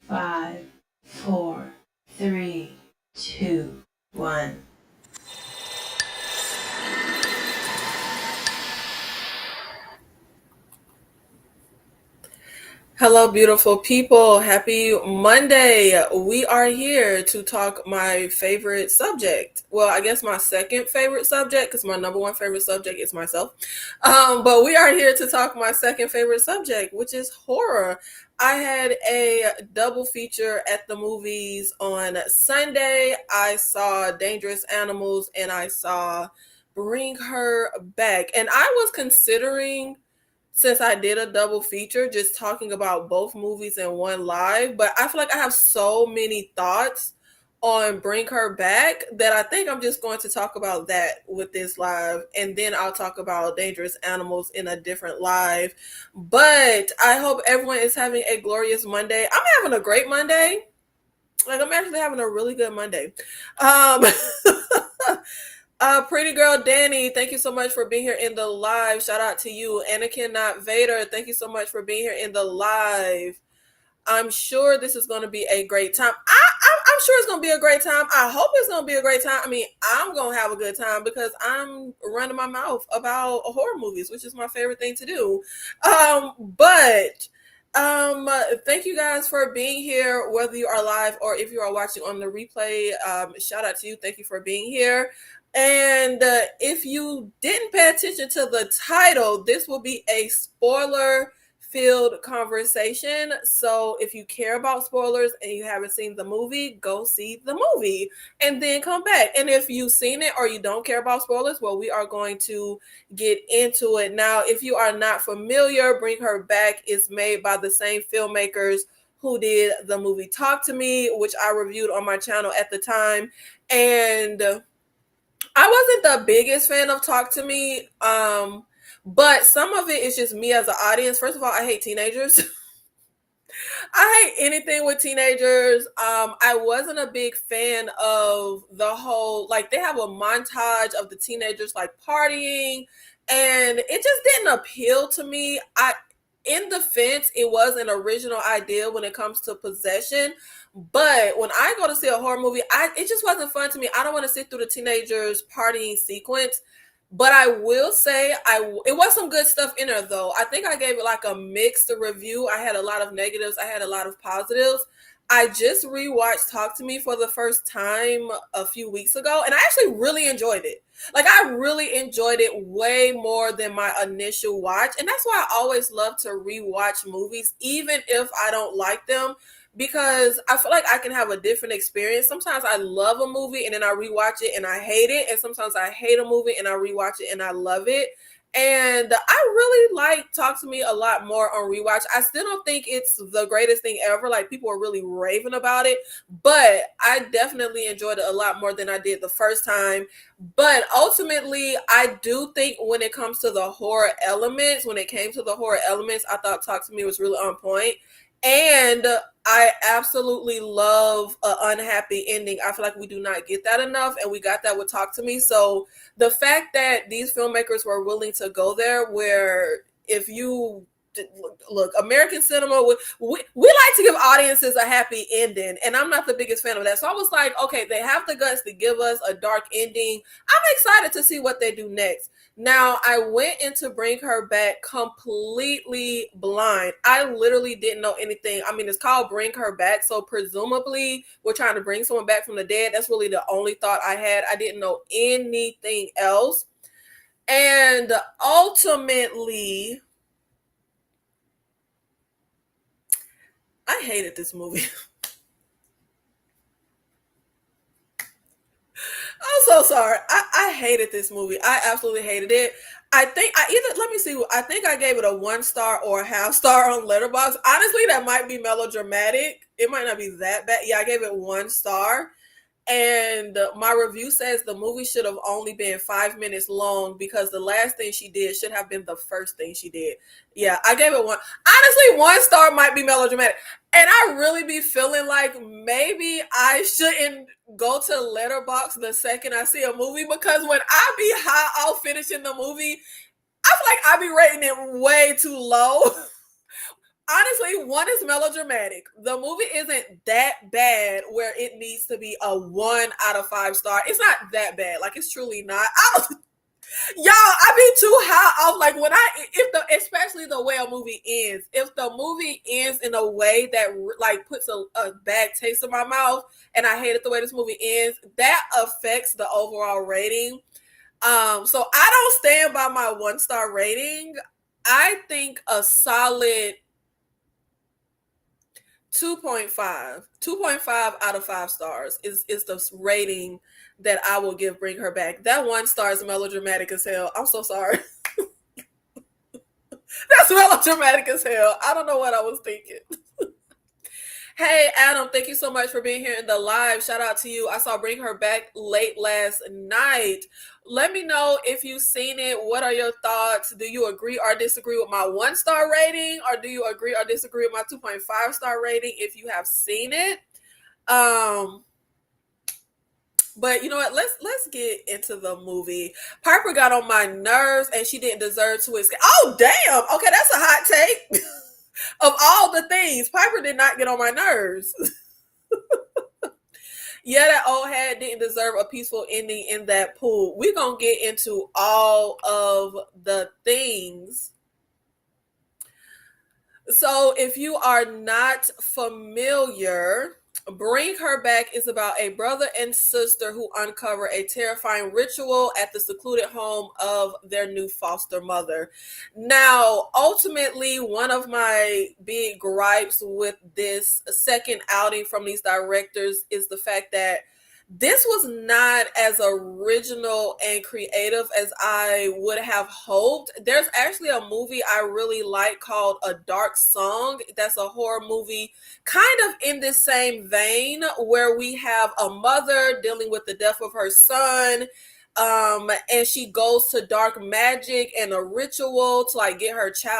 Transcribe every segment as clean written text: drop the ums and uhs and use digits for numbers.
5, 4, 3, 2, 1. Hello, beautiful people. Happy Monday. We are here to talk my favorite subject. Well, I guess my second favorite subject, because my number one favorite subject is myself. But we are here to talk my second favorite subject, which is horror. I had a double feature at the movies on Sunday. I saw Dangerous Animals and I saw Bring Her Back. And I was considering, since I did a double feature, just talking about both movies in one live. But I feel like I have so many thoughts on Bring Her Back that I think I'm just going to talk about that with this live. And then I'll talk about Dangerous Animals in a different live. But I hope everyone is having a glorious Monday. I'm having a great Monday. Like, I'm actually having a really good Monday. Um, Pretty girl Danny, thank you so much for being here in the live. Shout out to you. Anakin Not Vader, thank you so much for being here in the live. I'm sure this is going to be a great time. I'm sure it's going to be a great time. I hope it's going to be a great time. I mean, I'm going to have a good time because I'm running my mouth about horror movies, which is my favorite thing to do. Thank you guys for being here, whether you are live or if you are watching on the replay. Shout out to you. Thank you for being here. And if you didn't pay attention to the title, this will be a spoiler filled conversation. So if you care about spoilers and you haven't seen the movie, go see the movie and then come back. And if you've seen it or you don't care about spoilers, well, we are going to get into it. Now, if you are not familiar, Bring Her Back is made by the same filmmakers who did the movie Talk to Me, which I reviewed on my channel at the time. And I wasn't the biggest fan of Talk to Me, but some of it is just me as an audience. First of all, I hate teenagers. I hate anything with teenagers. I wasn't a big fan of the whole, like, they have a montage of the teenagers like partying, and it just didn't appeal to me. In defense, it was an original idea when it comes to possession, but when I go to see a horror movie, it just wasn't fun to me. I don't want to sit through the teenagers partying sequence. But I will say, it was some good stuff in there though. I think I gave it like a mixed review. I had a lot of negatives. I had a lot of positives. I just rewatched Talk to Me for the first time a few weeks ago, and I actually really enjoyed it. Like, I really enjoyed it way more than my initial watch. And that's why I always love to rewatch movies, even if I don't like them, because I feel like I can have a different experience. Sometimes I love a movie and then I rewatch it and I hate it. And sometimes I hate a movie and I rewatch it and I love it. And I really like Talk to Me a lot more on rewatch. I still don't think it's the greatest thing ever. Like, people are really raving about it, but I definitely enjoyed it a lot more than I did the first time. But ultimately, I do think when it comes to the horror elements, when it came to the horror elements, I thought Talk to Me was really on point. And I absolutely love an unhappy ending. I feel like we do not get that enough, and we got that with Talk to Me. So the fact that these filmmakers were willing to go there, where if you look, American cinema, we like to give audiences a happy ending, and I'm not the biggest fan of that. So I was like, okay, they have the guts to give us a dark ending. I'm excited to see what they do next. Now, I went in to Bring Her Back completely blind. I literally didn't know anything. I mean, it's called Bring Her Back, so presumably we're trying to bring someone back from the dead. That's really the only thought I had. I didn't know anything else. And ultimately, I hated this movie. I'm so sorry. I hated this movie. I absolutely hated it. I think I either, let me see, I think I gave it a 1 star or a half star on Letterboxd. Honestly, that might be melodramatic. It might not be that bad. Yeah, I gave it 1 star. And my review says the movie should have only been 5 minutes long because the last thing she did should have been the first thing she did. Yeah, I gave it one. Honestly, 1 star might be melodramatic. And I really be feeling like maybe I shouldn't go to Letterboxd the second I see a movie, because when I be high off finishing the movie, I feel like I be rating it way too low. honestly, one is melodramatic. The movie isn't that bad where it needs to be a 1 out of 5 star. It's not that bad. Like, it's truly not. Y'all, I be too high off. Like, when especially the way a movie ends. If the movie ends in a way that like puts a bad taste in my mouth, and I hate it the way this movie ends, that affects the overall rating. So I don't stand by my 1 star rating. I think a solid 2.5 out of 5 stars is the rating that I will give Bring Her Back. That 1 star is melodramatic as hell. I'm so sorry. That's melodramatic as hell. I don't know what I was thinking. Hey, Adam, thank you so much for being here in the live. Shout out to you. I saw Bring Her Back late last night. Let me know if you've seen it. What are your thoughts? Do you agree or disagree with my 1 star rating? Or do you agree or disagree with my 2.5 star rating if you have seen it? But you know what? Let's get into the movie. Piper got on my nerves and she didn't deserve to escape. Oh, damn. Okay, that's a hot take. Of all the things, Piper did not get on my nerves. Yeah, that old head didn't deserve a peaceful ending in that pool. We're going to get into all of the things. So if you are not familiar, Bring Her Back is about a brother and sister who uncover a terrifying ritual at the secluded home of their new foster mother. Now, ultimately, one of my big gripes with this second outing from these directors is the fact that this was not as original and creative as I would have hoped. There's actually a movie I really like called A Dark Song. That's a horror movie kind of in this same vein, where we have a mother dealing with the death of her son. And she goes to dark magic and a ritual to like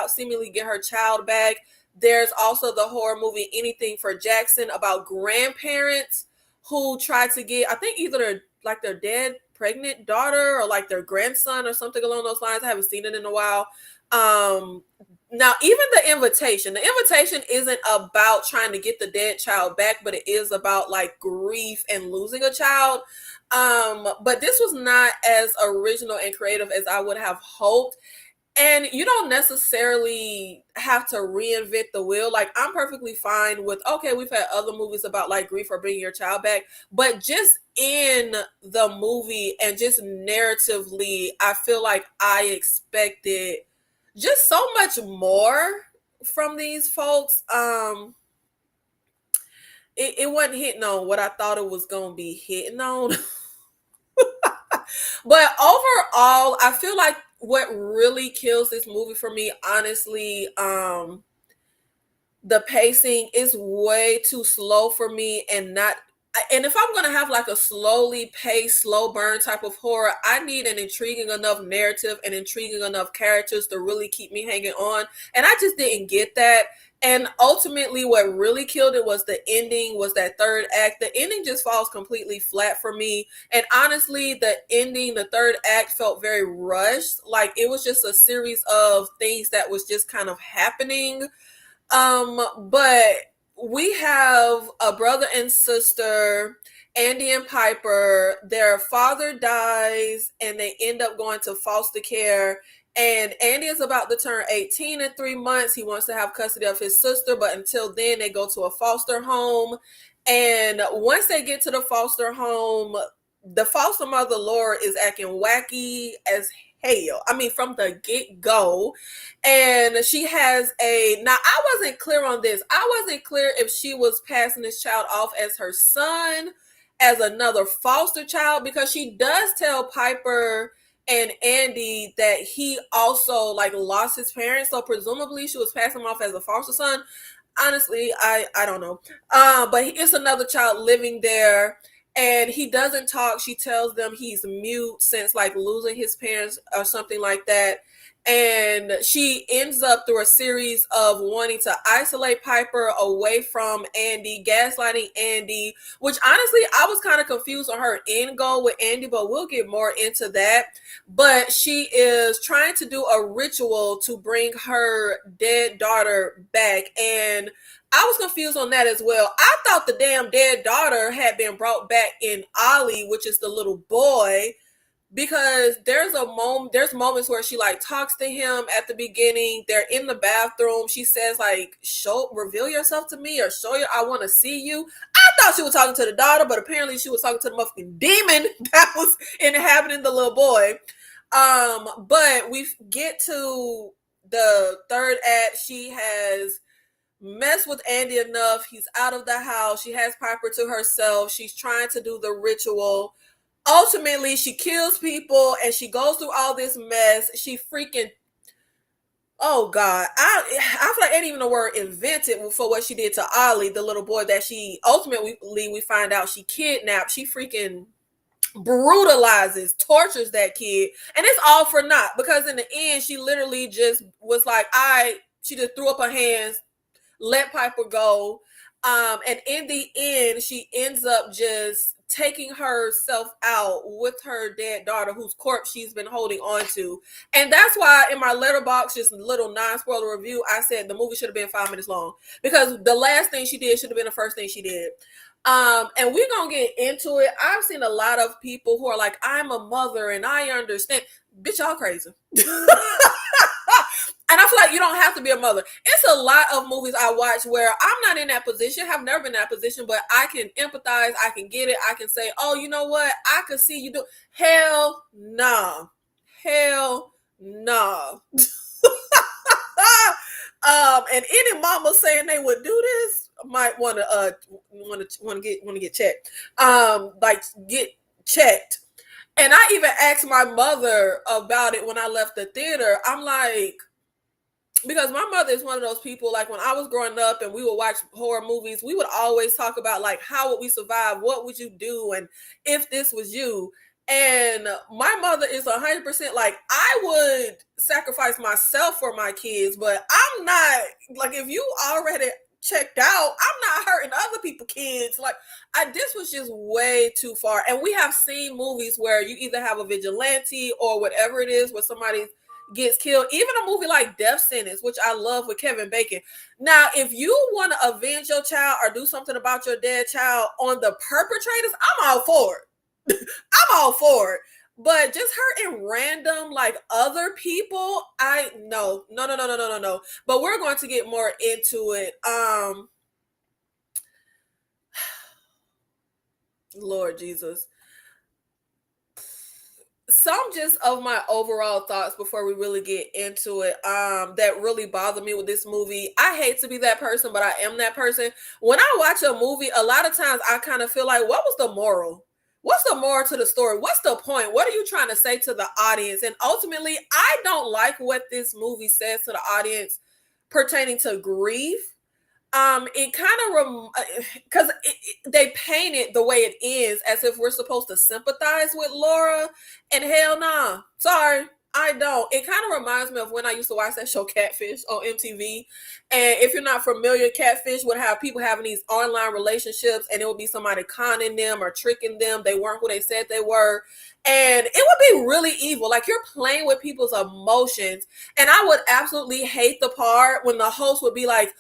seemingly get her child back. There's also the horror movie Anything for Jackson about grandparents who tried to get, I think either their dead pregnant daughter or like their grandson or something along those lines. I haven't seen it in a while. Now, even the invitation isn't about trying to get the dead child back, but it is about like grief and losing a child. But this was not as original and creative as I would have hoped. And you don't necessarily have to reinvent the wheel. Like, I'm perfectly fine with, okay, we've had other movies about like grief or bringing your child back, but just in the movie and just narratively, I feel like I expected just so much more from these folks. It wasn't hitting on what I thought it was going to be hitting on. But overall, I feel like what really kills this movie for me, honestly, the pacing is way too slow for me, and if I'm gonna have like a slowly paced, slow burn type of horror, I need an intriguing enough narrative and intriguing enough characters to really keep me hanging on. And I just didn't get that. And ultimately, what really killed it was the ending, was that third act. The ending just falls completely flat for me. And honestly, the third act felt very rushed. Like, it was just a series of things that was just kind of happening. But we have a brother and sister, Andy and Piper. Their father dies and they end up going to foster care. And Andy is about to turn 18 in 3 months. He wants to have custody of his sister, but until then, they go to a foster home. And once they get to the foster home, the foster mother, Laura, is acting wacky as hell. I mean, from the get-go. And she has now I wasn't clear on this. I wasn't clear if she was passing this child off as her son, as another foster child, because she does tell Piper and Andy that he also like lost his parents. So presumably she was passing him off as a foster son. Honestly, I don't know. But it's another child living there. And he doesn't talk. She tells them he's mute since like losing his parents or something like that. And she ends up through a series of wanting to isolate Piper away from Andy, gaslighting Andy, which honestly, I was kind of confused on her end goal with Andy, but we'll get more into that. But she is trying to do a ritual to bring her dead daughter back. And I was confused on that as well. I thought the damn dead daughter had been brought back in Ollie, which is the little boy, because there's moments where she like talks to him at the beginning. They're in the bathroom. She says like, reveal yourself to me, or show you, I want to see you. I thought she was talking to the daughter, but apparently she was talking to the motherfucking demon that was inhabiting the little boy. But we get to the third act. She has messed with Andy enough. He's out of the house. She has Piper to herself. She's trying to do the ritual. Ultimately, she kills people and she goes through all this mess. She freaking, oh God, I feel like ain't even a word invented for what she did to Ollie, the little boy that she ultimately, we find out she kidnapped. She freaking brutalizes, tortures that kid, and it's all for naught, because in the end, she literally just was like, she just threw up her hands, let Piper go. And in the end, she ends up just taking herself out with her dead daughter, whose corpse she's been holding on to. And that's why in my letterbox, just a little non-spoiler review, I said the movie should have been 5 minutes long, because the last thing she did should have been the first thing she did. And we're gonna get into it. I've seen a lot of people who are like, I'm a mother and I understand. Bitch, y'all crazy. And I feel like you don't have to be a mother. It's a lot of movies I watch where I'm not in that position, have never been in that position, but I can empathize, I can get it, I can say, oh, you know what? I could see you do. Hell nah. Hell nah. And any mama saying they would do this might want to get checked. Like get checked. And I even asked my mother about it when I left the theater. I'm like, because my mother is one of those people, like when I was growing up and we would watch horror movies, we would always talk about like, how would we survive? What would you do? And if this was you? And my mother is 100% like, I would sacrifice myself for my kids, but I'm not, like, if you already checked out, I'm not hurting other people's kids. Like, this was just way too far. And we have seen movies where you either have a vigilante or whatever it is, where somebody gets killed. Even a movie like Death Sentence, which I love, with Kevin Bacon. Now, if you want to avenge your child or do something about your dead child on the perpetrators, I'm all for it. I'm all for it. But just hurting random, like, other people, no. But we're going to get more into it. Lord Jesus. Some just of my overall thoughts before we really get into it, that really bother me with this movie. I hate to be that person, but I am that person. When I watch a movie, a lot of times I kind of feel like, what was the moral? What's the moral to the story? What's the point? What are you trying to say to the audience? And ultimately, I don't like what this movie says to the audience pertaining to grief. It kind of because they paint it the way it is, as if we're supposed to sympathize with Laura, and hell nah, sorry, I don't. It kind of reminds me of when I used to watch that show Catfish on MTV. And if you're not familiar, Catfish would have people having these online relationships, and it would be somebody conning them or tricking them. They weren't who they said they were. And it would be really evil. Like, you're playing with people's emotions. And I would absolutely hate the part when the host would be like,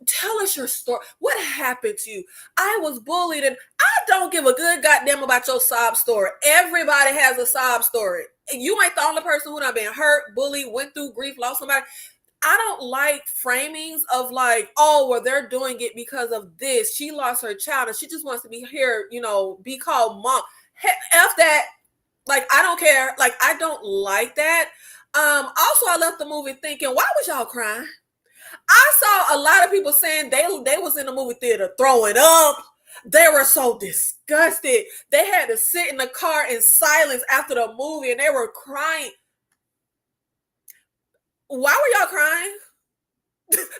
tell us your story. What happened to you? I was bullied, and I don't give a good goddamn about your sob story. Everybody has a sob story. You ain't the only person who done been hurt, bullied, went through grief, lost somebody. I don't like framings of like, oh, well, they're doing it because of this. She lost her child and she just wants to be here, be called mom. F that. Like, I don't care. Like, I don't like that. Also, I left the movie thinking, why was y'all crying? I saw a lot of people saying they was in the movie theater throwing up. They were so disgusted. They had to sit in the car in silence after the movie, and they were crying. Why were y'all crying?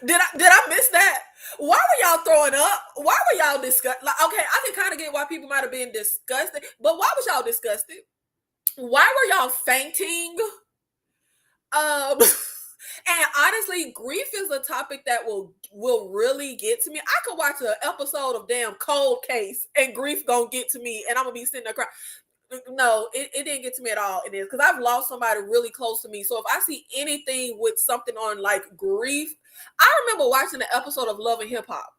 Did I miss that? Why were y'all throwing up? Why were y'all disgusted? Like, okay, I can kind of get why people might have been disgusted, but why was y'all disgusted? Why were y'all fainting? And honestly, grief is a topic that will really get to me. I could watch an episode of damn Cold Case and grief gonna get to me, and I'm gonna be sitting there crying. No, it didn't get to me at all. It is because I've lost somebody really close to me. So if I see anything with something on like grief, I remember watching an episode of Love and Hip Hop,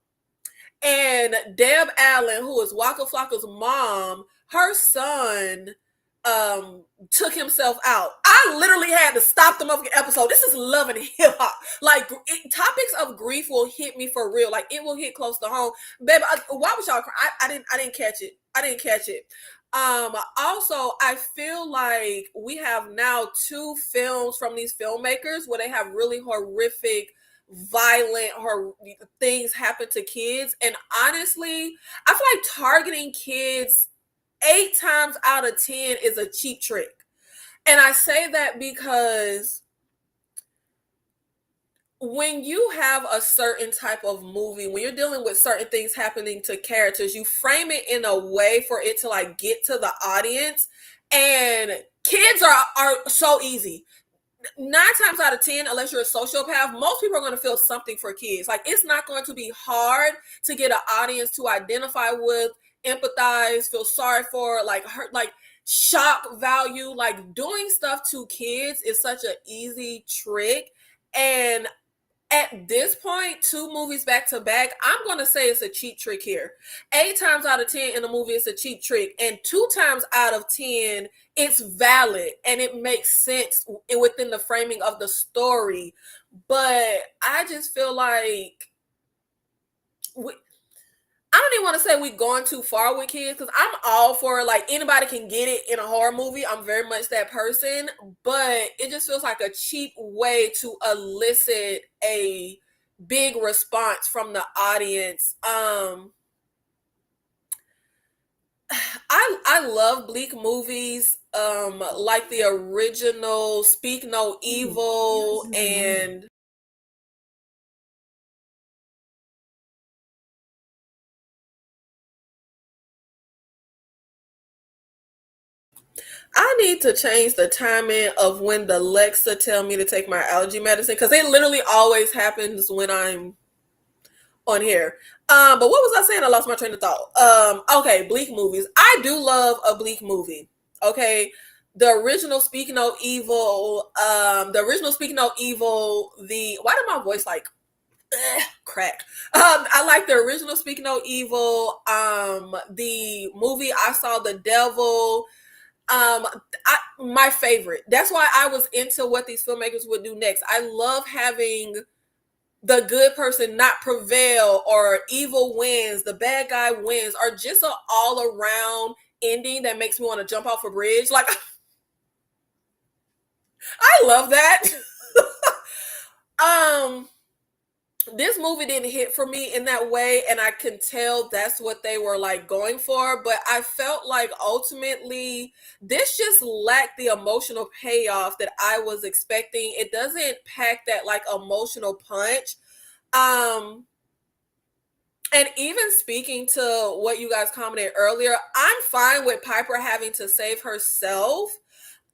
and Deb Allen, who is Waka Flocka's mom, her son took himself out. I literally had to stop the motherfucking episode. This is Love and Hip Hop. Like topics of grief will hit me for real. Like it will hit close to home. Baby, why was y'all cry? I didn't catch it. I didn't catch it. Also, I feel like we have now two films from these filmmakers where they have really horrific, violent things happen to kids. And honestly, I feel like targeting kids 8 times out of 10 is a cheap trick. And I say that because when you have a certain type of movie, when you're dealing with certain things happening to characters, you frame it in a way for it to like get to the audience. And kids are so easy. 9 times out of 10, unless you're a sociopath, most people are going to feel something for kids. Like it's not going to be hard to get an audience to identify with, empathize, feel sorry for, like hurt, like shock value. Like doing stuff to kids is such an easy trick. And at this point, 2 movies back to back, I'm going to say it's a cheap trick here. 8 times out of 10 in a movie, it's a cheap trick. And 2 times out of 10, it's valid and it makes sense within the framing of the story. But I just feel like I don't even want to say we're going too far with kids, because I'm all for like anybody can get it in a horror movie. I'm very much that person, but it just feels like a cheap way to elicit a big response from the audience. I love bleak movies, like the original Speak No Evil and I need to change the timing of when the Alexa tell me to take my allergy medicine, because it literally always happens when I'm on here. But what was I saying? I lost my train of thought. Okay, bleak movies. I do love a bleak movie. Okay. The original Speak No Evil, why did my voice like crack? I like the original Speak No Evil. The movie I Saw the Devil. My favorite. That's why I was into what these filmmakers would do next. I love having the good person not prevail, or evil wins, the bad guy wins, or just an all around ending that makes me want to jump off a bridge. Like I love that. This movie didn't hit for me in that way, and I can tell that's what they were like going for, but I felt like ultimately this just lacked the emotional payoff that I was expecting. It doesn't pack that like emotional punch. And even speaking to what you guys commented earlier, I'm fine with Piper having to save herself.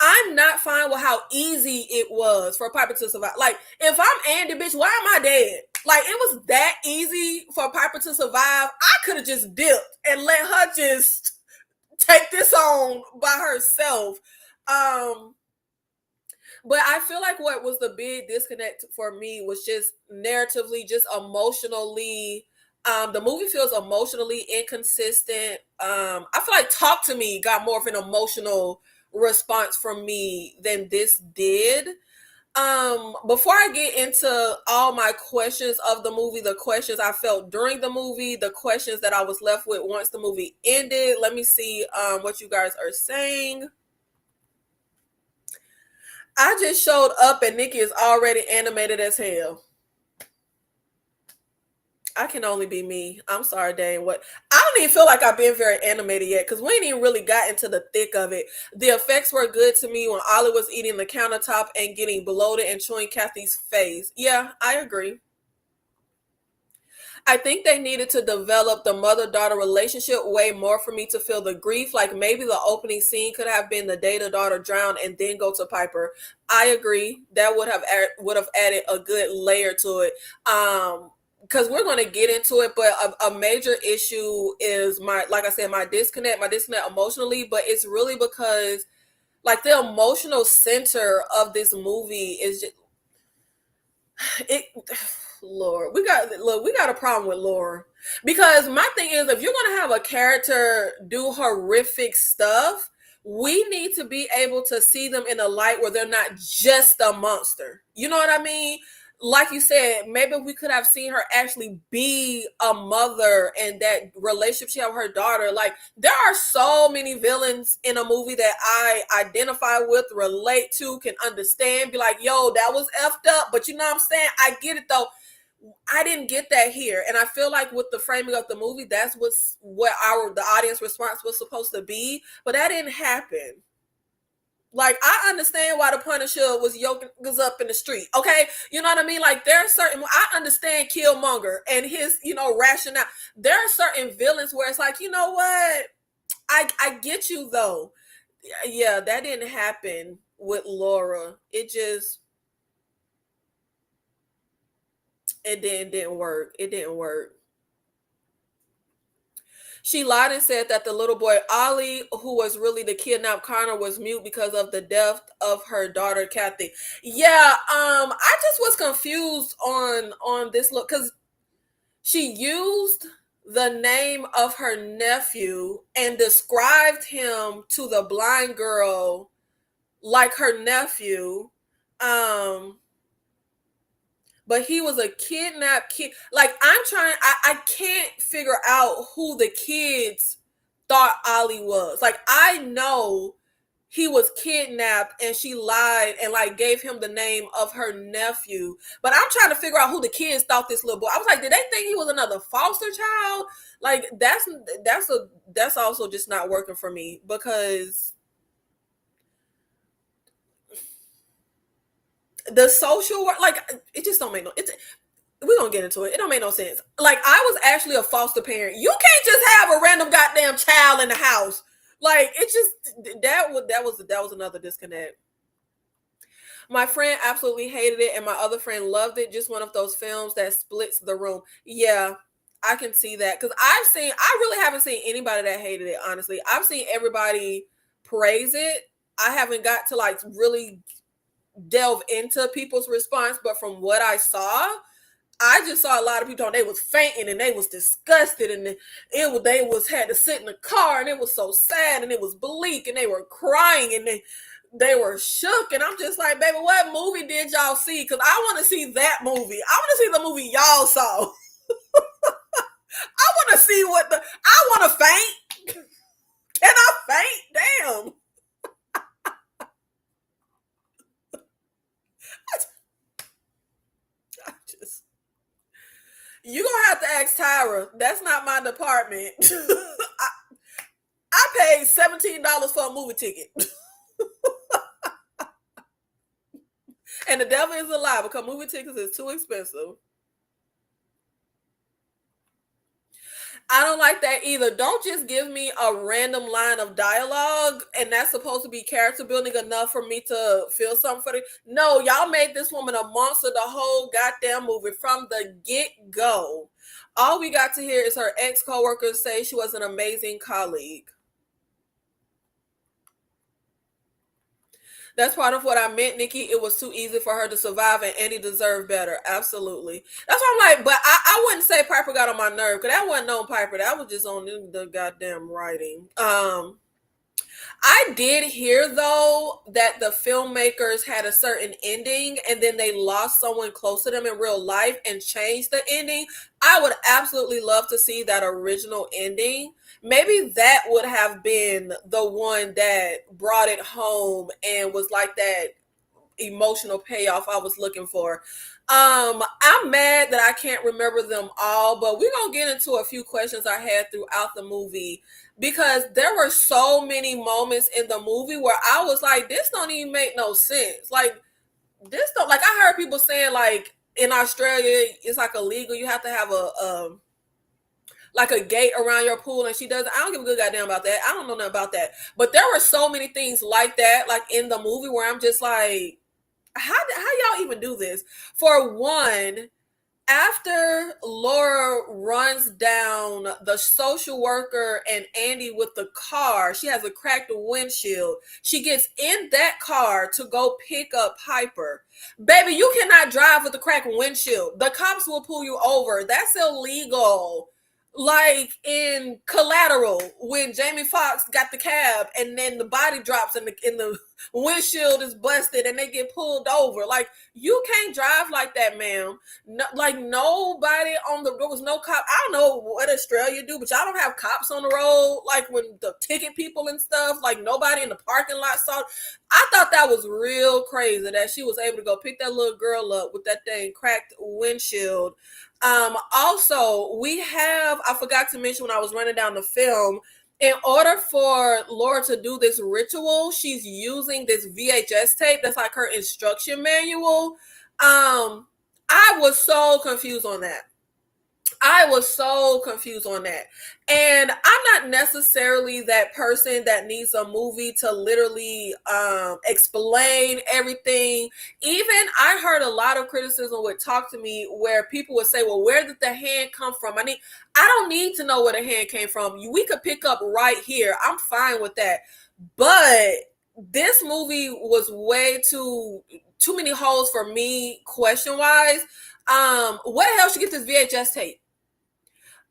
I'm not fine with how easy it was for Piper to survive. Like, if I'm Andy, bitch, why am I dead? Like, it was that easy for Piper to survive. I could have just dipped and let her just take this on by herself. But I feel like what was the big disconnect for me was just narratively, just emotionally. The movie feels emotionally inconsistent. I feel like Talk to Me got more of an emotional response from me than this did. Before I get into all my questions of the movie, the questions I felt during the movie, the questions that I was left with once the movie ended, let me see what you guys are saying. I just showed up and Nikki is already animated as hell. I can only be me. I'm sorry, Dane. What? I don't even feel like I've been very animated yet, because we ain't even really got into the thick of it. The effects were good to me when Ollie was eating the countertop and getting bloated and chewing Kathy's face. Yeah, I agree. I think they needed to develop the mother-daughter relationship way more for me to feel the grief. Like maybe the opening scene could have been the day the daughter drowned and then go to Piper. I agree. That would have added a good layer to it. Because we're going to get into it, but a major issue is like I said, my disconnect emotionally, but it's really because like the emotional center of this movie is just it. Lord, we got a problem with Laura, because my thing is, if you're gonna have a character do horrific stuff, we need to be able to see them in a light where they're not just a monster. You know what I mean? Like you said, maybe we could have seen her actually be a mother and that relationship she have with her daughter. Like there are so many villains in a movie that I identify with, relate to, can understand, be like, yo, that was effed up. But you know what I'm saying? I get it though. I didn't get that here. And I feel like with the framing of the movie, that's what the audience response was supposed to be. But that didn't happen. Like, I understand why the Punisher was yoking us up in the street. Okay. You know what I mean? Like, there are certain, I understand Killmonger and his, rationale. There are certain villains where it's like, you know what? I get you though. Yeah, that didn't happen with Laura. It didn't work. It didn't work. She lied and said that the little boy Ollie, who was really the kidnapped Connor, was mute because of the death of her daughter Kathy. Yeah, I just was confused on this look, because she used the name of her nephew and described him to the blind girl like her nephew. But he was a kidnapped kid. Like I can't figure out who the kids thought Ollie was. Like I know he was kidnapped and she lied and like gave him the name of her nephew. But I'm trying to figure out who the kids thought this little boy. I was like, did they think he was another foster child? Like that's also just not working for me, because the social work, like it just don't make no. We're gonna get into it. It don't make no sense. Like I was actually a foster parent. You can't just have a random goddamn child in the house. Like it just that was another disconnect. My friend absolutely hated it, and my other friend loved it. Just one of those films that splits the room. Yeah, I can see that, because I really haven't seen anybody that hated it. Honestly, I've seen everybody praise it. I haven't got to like really delve into people's response, but from what I saw, I just saw a lot of people they was fainting and they was disgusted, and they was had to sit in the car, and it was so sad and it was bleak and they were crying and they were shook, and I'm just like, baby, what movie did y'all see? Because I want to see that movie. I want to see the movie y'all saw. I want to see I want to faint. Can I faint? Damn. You gonna have to ask Tyra. That's not my department. I paid $17 for a movie ticket. And the devil is a lie, because movie tickets is too expensive. I don't like that either. Don't just give me a random line of dialogue and that's supposed to be character building enough for me to feel something for it. No, y'all made this woman a monster the whole goddamn movie from the get-go. All we got to hear is her ex-coworkers say she was an amazing colleague. That's part of what I meant, Nikki. It was too easy for her to survive, and Andy deserved better. Absolutely. That's what I'm like. But I wouldn't say Piper got on my nerve, because that wasn't on Piper. That was just on the goddamn writing. I did hear though that the filmmakers had a certain ending and then they lost someone close to them in real life and changed the ending. I would absolutely love to see that original ending. Maybe that would have been the one that brought it home and was like that emotional payoff I was looking for. I'm mad that I can't remember them all, but we're gonna get into a few questions I had throughout the movie, because there were so many moments in the movie where I was like, this don't even make no sense. Like this don't, like I heard people saying like in Australia, it's like illegal. You have to have a gate around your pool, and she does. I don't give a good goddamn about that. I don't know nothing about that. But there were so many things like that, like in the movie, where I'm just like, how y'all even do this? For one, after Laura runs down the social worker and Andy with the car, she has a cracked windshield. She gets in that car to go pick up Piper. Baby, you cannot drive with a cracked windshield. The cops will pull you over. That's illegal. Like in Collateral, when Jamie Foxx got the cab and then the body drops and the windshield is busted and they get pulled over. Like, you can't drive like that, ma'am. No, like, nobody there was no cop. I don't know what Australia do, but y'all don't have cops on the road. Like, when the ticket people and stuff, like, nobody in the parking lot saw. I thought that was real crazy that she was able to go pick that little girl up with that thing cracked windshield. Also, I forgot to mention when I was running down the film, in order for Laura to do this ritual, she's using this VHS tape that's like her instruction manual. I was so confused on that. And I'm not necessarily that person that needs a movie to literally explain everything. Even I heard a lot of criticism with Talk to Me where people would say, well, where did the hand come from? I don't need to know where the hand came from. We could pick up right here. I'm fine with that. But this movie was way too many holes for me, question wise. What the hell she get this VHS tape?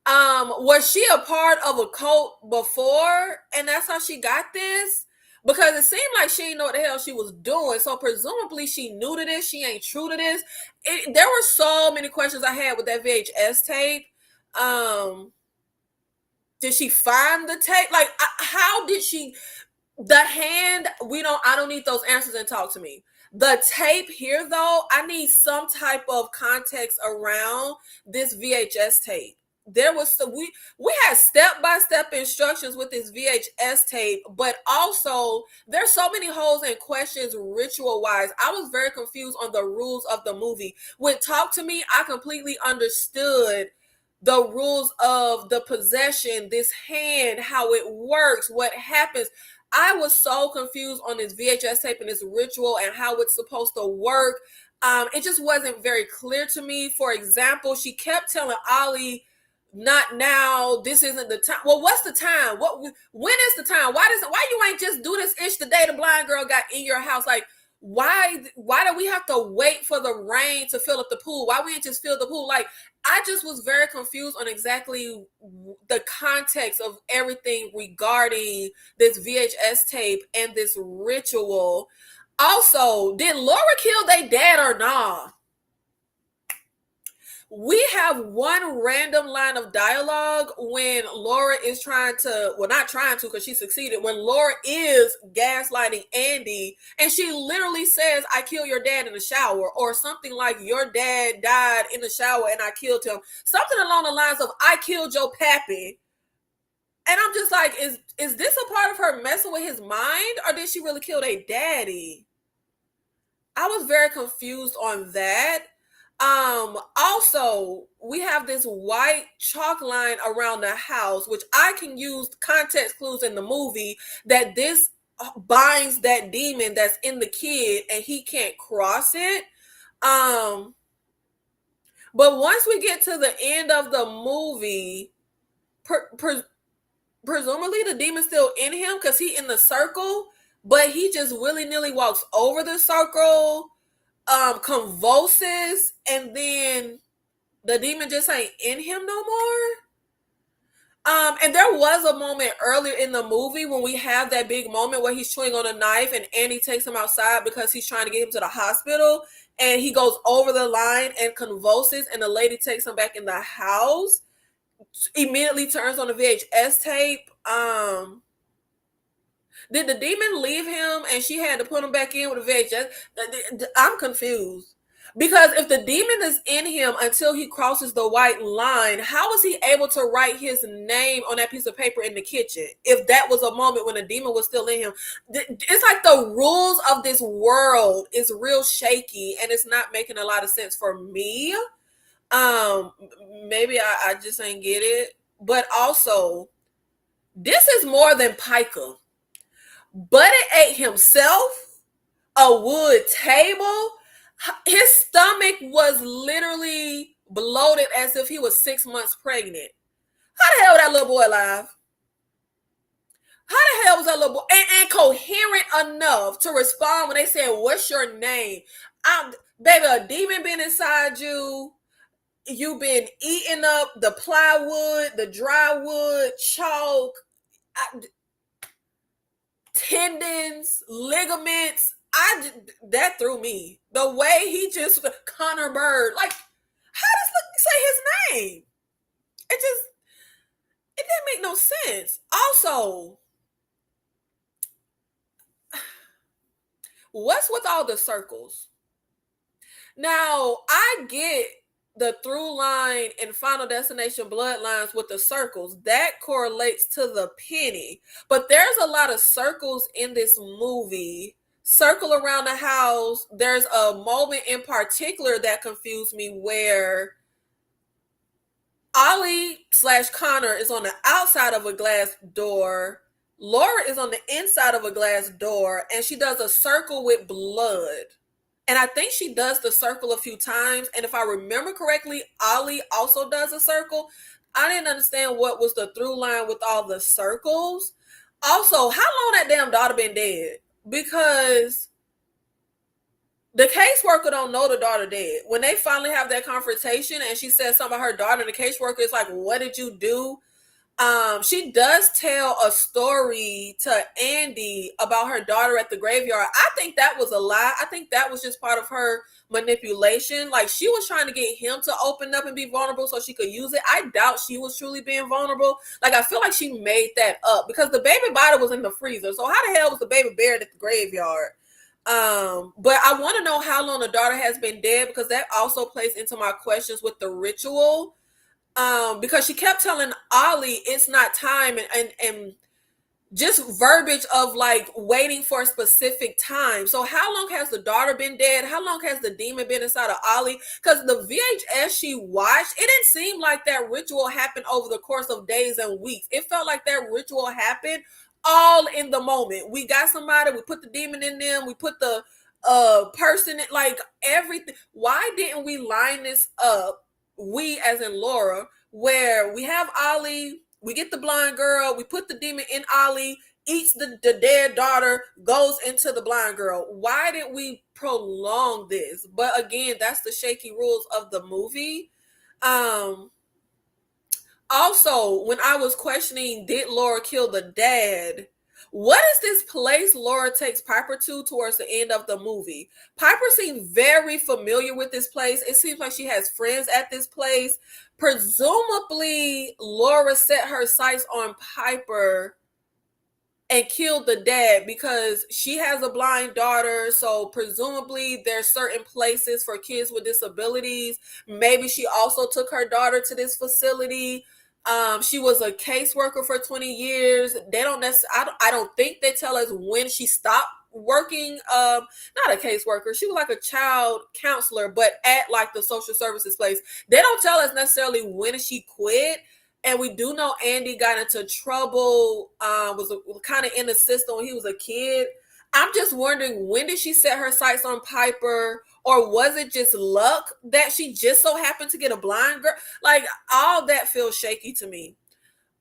Was she a part of a cult before and that's how she got this? Because it seemed like she didn't know what the hell she was doing. So presumably she knew to this. She ain't true to this. There were so many questions I had with that VHS tape. Did she find the tape? Like, how did she? The hand, I don't need those answers and Talk to Me. The tape here, though, I need some type of context around this VHS tape. There was we had step-by-step instructions with this VHS tape, but also there's so many holes and questions ritual-wise. I was very confused on the rules of the movie. With Talk to Me, I completely understood the rules of the possession, this hand, how it works, what happens. I was so confused on this VHS tape and this ritual and how it's supposed to work. It just wasn't very clear to me. For example, she kept telling Ollie, not now, this isn't the time. Well, what's the time? When is the time? Why you ain't just do this ish the day the blind girl got in your house? Like, why do we have to wait for the rain to fill up the pool? Why we ain't just fill the pool? Like, I just was very confused on exactly the context of everything regarding this VHS tape and this ritual. Also, did Laura kill their dad or not? We have one random line of dialogue when Laura is not trying to, because she succeeded, when Laura is gaslighting Andy, and she literally says, I killed your dad in the shower, or something like, your dad died in the shower and I killed him. Something along the lines of, I killed your pappy. And I'm just like, is this a part of her messing with his mind, or did she really kill their daddy? I was very confused on that. Also, we have this white chalk line around the house, which I can use context clues in the movie that this binds that demon that's in the kid and he can't cross it. But once we get to the end of the movie, presumably the demon's still in him because he in the circle, but he just willy-nilly walks over the circle, convulses, and then the demon just ain't in him no more. And there was a moment earlier in the movie when we have that big moment where he's chewing on a knife and Andy takes him outside because he's trying to get him to the hospital, and he goes over the line and convulses, and the lady takes him back in the house, immediately turns on the VHS tape. Did the demon leave him and she had to put him back in with a VHS? I'm confused. Because if the demon is in him until he crosses the white line, how is he able to write his name on that piece of paper in the kitchen? If that was a moment when the demon was still in him, it's like the rules of this world is real shaky, and it's not making a lot of sense for me. Maybe I just ain't get it. But also, this is more than pica. Buddy ate himself a wood table. His stomach was literally bloated as if he was 6 months pregnant. How the hell was that little boy alive? How the hell was that little boy and coherent enough to respond when they said, "What's your name?" Baby, a demon been inside you. You've been eating up the plywood, the dry wood, chalk, tendons, ligaments. That threw me. The way he just Connor Bird, like, how does say his name? It didn't make no sense. Also, what's with all the circles? Now, I get the through line and Final Destination bloodlines with the circles. That correlates to the penny. But there's a lot of circles in this movie. Circle around the house. There's a moment in particular that confused me where Ollie/Connor is on the outside of a glass door. Laura is on the inside of a glass door, and she does a circle with blood. And I think she does the circle a few times. And if I remember correctly, Ollie also does a circle. I didn't understand what was the through line with all the circles. Also, how long that damn daughter been dead? Because the caseworker don't know the daughter dead. When they finally have that confrontation and she says something about her daughter, the caseworker is like, "What did you do?" She does tell a story to Andy about her daughter at the graveyard. I think that was a lie. I think that was just part of her manipulation. Like, she was trying to get him to open up and be vulnerable so she could use it. I doubt she was truly being vulnerable. Like, I feel like she made that up because the baby body was in the freezer. So how the hell was the baby buried at the graveyard? But I want to know how long the daughter has been dead, because that also plays into my questions with the ritual. Because she kept telling Ollie it's not time, and just verbiage of like waiting for a specific time. So how long has the daughter been dead? How long has the demon been inside of Ollie? Because the VHS she watched, it didn't seem like that ritual happened over the course of days and weeks. It felt like that ritual happened all in the moment. We got somebody, we put the demon in them, we put the person in, like, everything. Why didn't we line this up, we as in Laura, where we have Ollie, we get the blind girl, we put the demon in Ollie, eats the dead daughter, goes into the blind girl? Why did we prolong this? But again, that's the shaky rules of the movie. Also, when I was questioning, did Laura kill the dad? What is this place Laura takes Piper to towards the end of the movie? Piper seemed very familiar with this place. It seems like she has friends at this place. Presumably, Laura set her sights on Piper and killed the dad because she has a blind daughter. So presumably there's certain places for kids with disabilities. Maybe she also took her daughter to this facility. She was a caseworker for 20 years. They don't necessarily, I don't think they tell us when she stopped working. Not a caseworker. She was like a child counselor, but at like the social services place. They don't tell us necessarily when she quit. And we do know Andy got into trouble, was kind of in the system when he was a kid. I'm just wondering, when did she set her sights on Piper? Or was it just luck that she just so happened to get a blind girl? Like, all that feels shaky to me.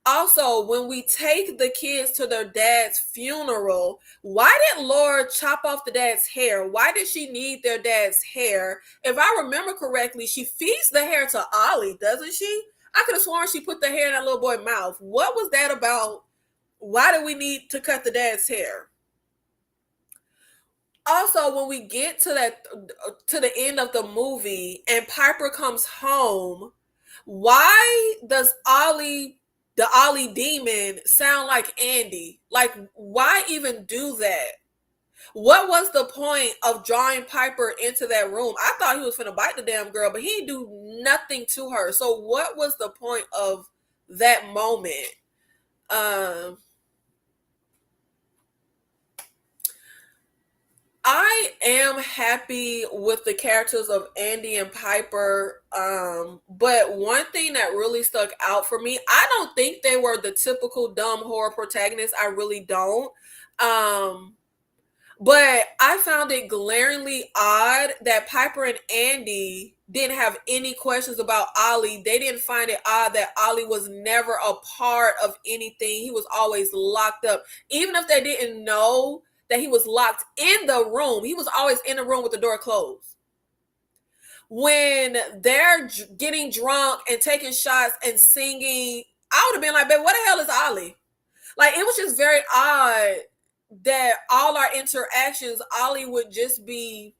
Also, when we take the kids to their dad's funeral, why did Laura chop off the dad's hair? Why did she need their dad's hair? If I remember correctly, she feeds the hair to Ollie, doesn't she? I could have sworn she put the hair in that little boy's mouth. What was that about? Why do we need to cut the dad's hair? Also, when we get to the end of the movie and Piper comes home, why does the Ollie demon sound like Andy? Like, why even do that? What was the point of drawing Piper into that room? I thought he was finna bite the damn girl, but he didn't do nothing to her. So what was the point of that moment? I am happy with the characters of Andy and Piper. But one thing that really stuck out for me, I don't think they were the typical dumb horror protagonists. I really don't. But I found it glaringly odd that Piper and Andy didn't have any questions about Ollie. They didn't find it odd that Ollie was never a part of anything. He was always locked up. Even if they didn't know that he was locked in the room, he was always in the room with the door closed. When they're getting drunk and taking shots and singing, I would have been like, babe, what the hell is Ollie? Like, it was just very odd that all our interactions, Ollie would just be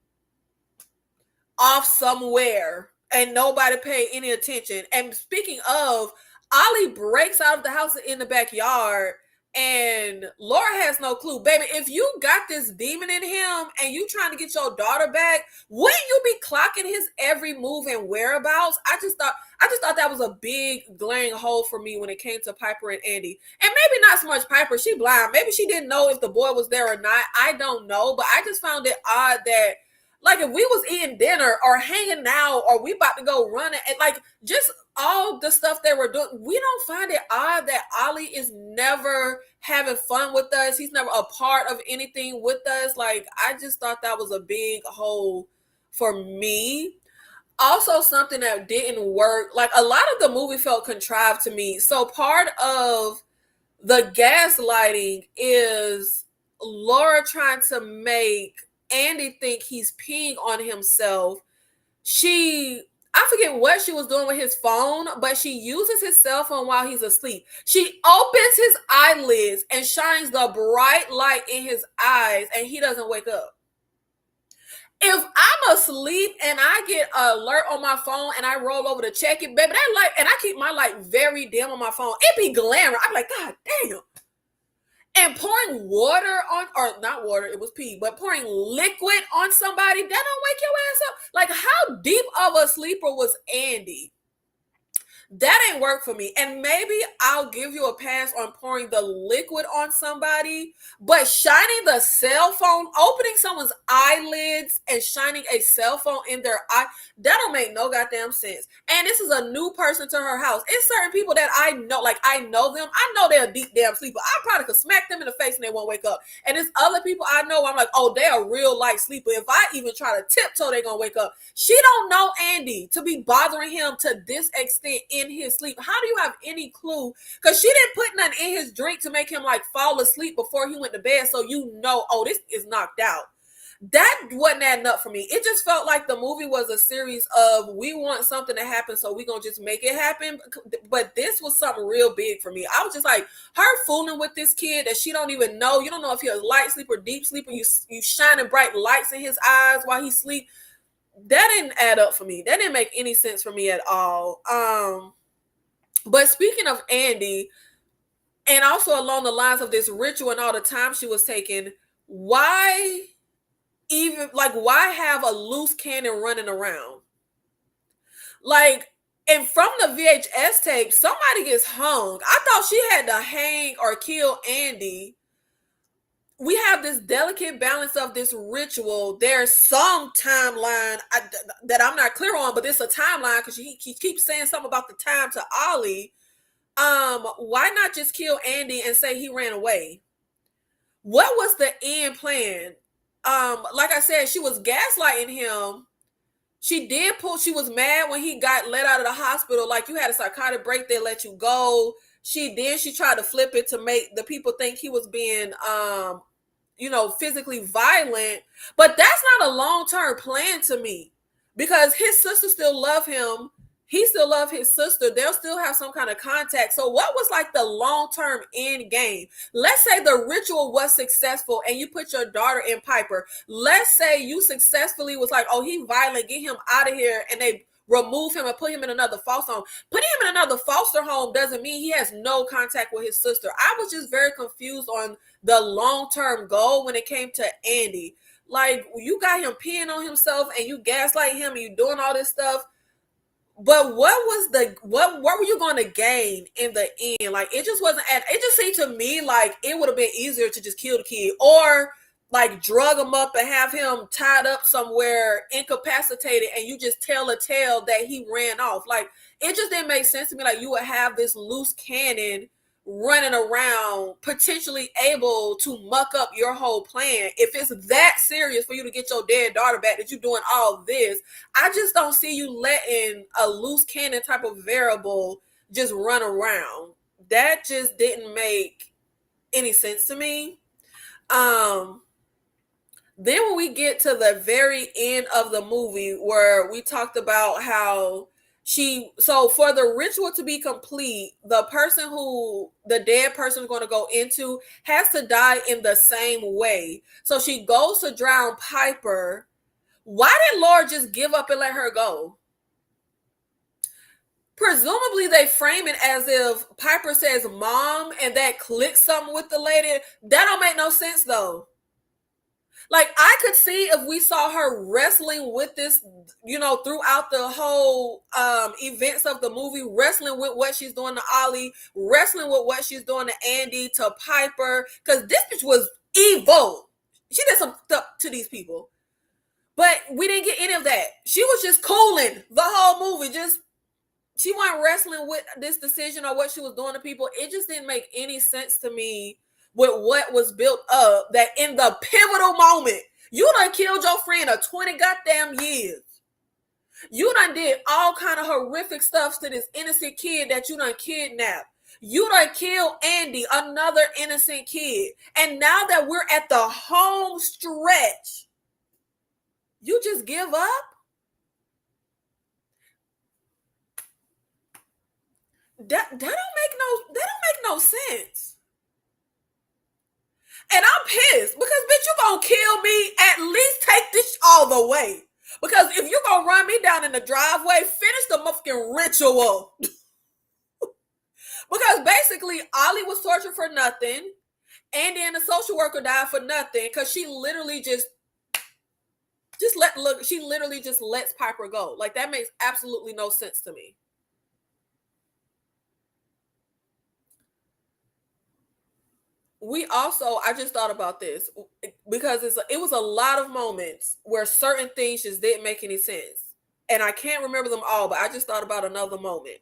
off somewhere and nobody paid any attention. And speaking of, Ollie breaks out of the house in the backyard and Laura has no clue. Baby, if you got this demon in him and you trying to get your daughter back, wouldn't you be clocking his every move and whereabouts? I just thought that was a big glaring hole for me when it came to Piper and Andy. And maybe not so much Piper, she blind. Maybe she didn't know if the boy was there or not. I don't know. But I just found it odd that, like, if we was eating dinner or hanging out or we about to go running and like just all the stuff they were doing, we don't find it odd that Ollie is never having fun with us. He's never a part of anything with us. Like, I just thought that was a big hole for me. Also, something that didn't work, like a lot of the movie felt contrived to me. So part of the gaslighting is Laura trying to make Andy think he's peeing on himself. I forget what she was doing with his phone, but she uses his cell phone while he's asleep. She opens his eyelids and shines the bright light in his eyes, and he doesn't wake up. If I'm asleep and I get an alert on my phone and I roll over to check it, baby, that light, and I keep my light very dim on my phone, it be glaring. I'm like, God damn. And pouring water on, or not water, it was pee, but pouring liquid on somebody, that don't wake your ass up. Like, how deep of a sleeper was Andy? That ain't work for me. And maybe I'll give you a pass on pouring the liquid on somebody, but shining the cell phone, opening someone's eyelids and shining a cell phone in their eye, that don't make no goddamn sense. And this is a new person to her house. It's certain people that I know, like I know them. I know they're a deep damn sleeper. I probably could smack them in the face and they won't wake up. And there's other people I know, I'm like, oh, they're a real light sleeper. If I even try to tiptoe, they're gonna wake up. She don't know Andy to be bothering him to this extent in his sleep. How do you have any clue? Because she didn't put nothing in his drink to make him like fall asleep before he went to bed, so you know, oh, this is knocked out. That wasn't adding up for me. It just felt like the movie was a series of, we want something to happen, so we're gonna just make it happen. But this was something real big for me. I was just like, her fooling with this kid that she don't even know. You don't know if he's a light sleeper, deep sleeper. You shining bright lights in his eyes while he sleep. That didn't add up for me. That didn't make any sense for me at all. But speaking of Andy, and also along the lines of this ritual and all the time she was taking, why have a loose cannon running around? Like, and from the VHS tape, somebody gets hung. I thought she had to hang or kill Andy. We have this delicate balance of this ritual. There's some timeline that I'm not clear on, but it's a timeline because he keeps saying something about the time to Ollie. Why not just kill Andy and say he ran away? What was the end plan? Like I said, she was gaslighting him. She was mad when he got let out of the hospital. Like, you had a psychotic break, they let you go. She tried to flip it to make the people think he was being physically violent. But that's not a long-term plan to me, because his sister still love him. He still love his sister. They'll still have some kind of contact. So what was like the long-term end game? Let's say the ritual was successful and you put your daughter in Piper. Let's say you successfully was like, oh, he violent, get him out of here. And they remove him and put him in another foster home. Putting him in another foster home doesn't mean he has no contact with his sister. I was just very confused on the long-term goal when it came to Andy. Like, you got him peeing on himself and you gaslight him and you doing all this stuff. But what were you going to gain in the end? Like, it just wasn't, it just seemed to me like it would have been easier to just kill the kid, or like drug him up and have him tied up somewhere, incapacitated, and you just tell a tale that he ran off. Like, it just didn't make sense to me. Like, you would have this loose cannon running around, potentially able to muck up your whole plan. If it's that serious for you to get your dead daughter back, that you're doing all this, I just don't see you letting a loose cannon type of variable just run around. That just didn't make any sense to me. Then when we get to the very end of the movie, where we talked about how so for the ritual to be complete, the person who the dead person is going to go into has to die in the same way. So she goes to drown Piper. Why did Laura just give up and let her go? Presumably they frame it as if Piper says mom and that clicks something with the lady. That don't make no sense though. Like, I could see if we saw her wrestling with this, throughout the whole events of the movie, wrestling with what she's doing to Ollie, wrestling with what she's doing to Andy, to Piper, because this bitch was evil. She did some stuff to these people. But we didn't get any of that. She was just cooling the whole movie. She wasn't wrestling with this decision or what she was doing to people. It just didn't make any sense to me with what was built up, that in the pivotal moment, you done killed your friend of 20 goddamn years. You done did all kind of horrific stuff to this innocent kid that you done kidnapped. You done killed Andy, another innocent kid. And now that we're at the home stretch, you just give up? That don't make no sense. And I'm pissed because, bitch, you gonna kill me. At least take this all the way. Because if you gonna run me down in the driveway, finish the motherfucking ritual. Because basically, Ollie was tortured for nothing. Andy and the social worker died for nothing because she literally she literally just lets Piper go. Like, that makes absolutely no sense to me. I just thought about this because it was a lot of moments where certain things just didn't make any sense. And I can't remember them all, but I just thought about another moment.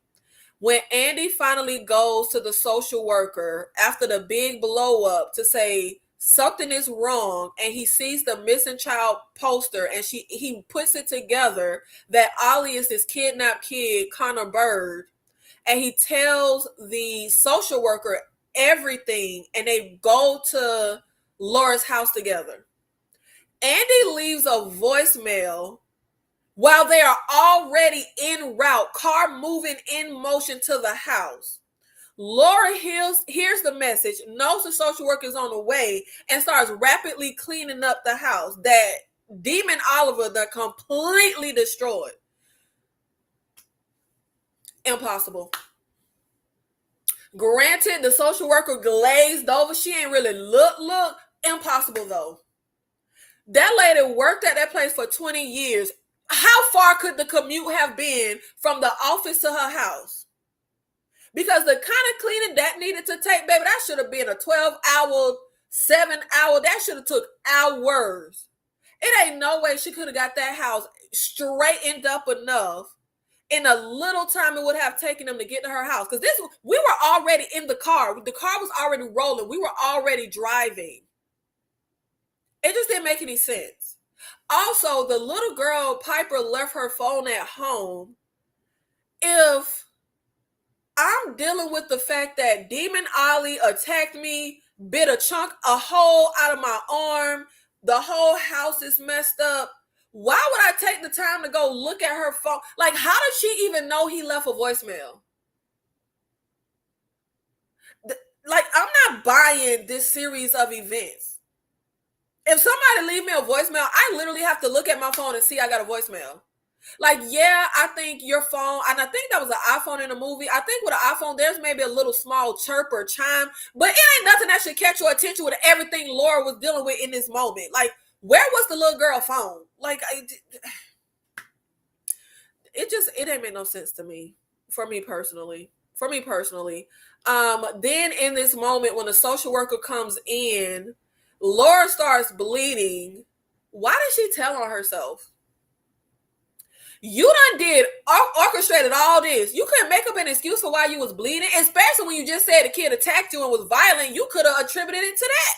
When Andy finally goes to the social worker after the big blow up to say something is wrong, and he sees the missing child poster, and he puts it together that Ollie is this kidnapped kid, Connor Bird, and he tells the social worker everything, and they go to Laura's house together. Andy leaves a voicemail while they are already en route, car moving in motion to the house. Laura hears the message, knows the social worker is on the way, and starts rapidly cleaning up the house that Demon Oliver done completely destroyed. Impossible. Granted, the social worker glazed over. She ain't really look. Impossible, though. That lady worked at that place for 20 years. How far could the commute have been from the office to her house? Because the kind of cleaning that needed to take, baby, that should have been a 12-hour, 7-hour. That should have took hours. It ain't no way she could have got that house straightened up enough in a little time it would have taken them to get to her house. Because we were already in the car. The car was already rolling. We were already driving. It just didn't make any sense. Also, the little girl, Piper, left her phone at home. If I'm dealing with the fact that Demon Ollie attacked me, bit a hole out of my arm, the whole house is messed up, why would I take the time to go look at her phone? Like, how did she even know he left a voicemail? Like, I'm not buying this series of events. If somebody leave me a voicemail, I literally have to look at my phone and see I got a voicemail. Like, yeah, I think your phone, and I think that was an iPhone in the movie. I think with an iPhone, there's maybe a little small chirp or chime, but it ain't nothing that should catch your attention with everything Laura was dealing with in this moment. Like, where was the little girl phone? Like, it ain't make no sense to me. For me personally. Then in this moment when the social worker comes in, Laura starts bleeding. Why did she tell on herself? You done did orchestrated all this. You couldn't make up an excuse for why you was bleeding, especially when you just said the kid attacked you and was violent. You could have attributed it to that.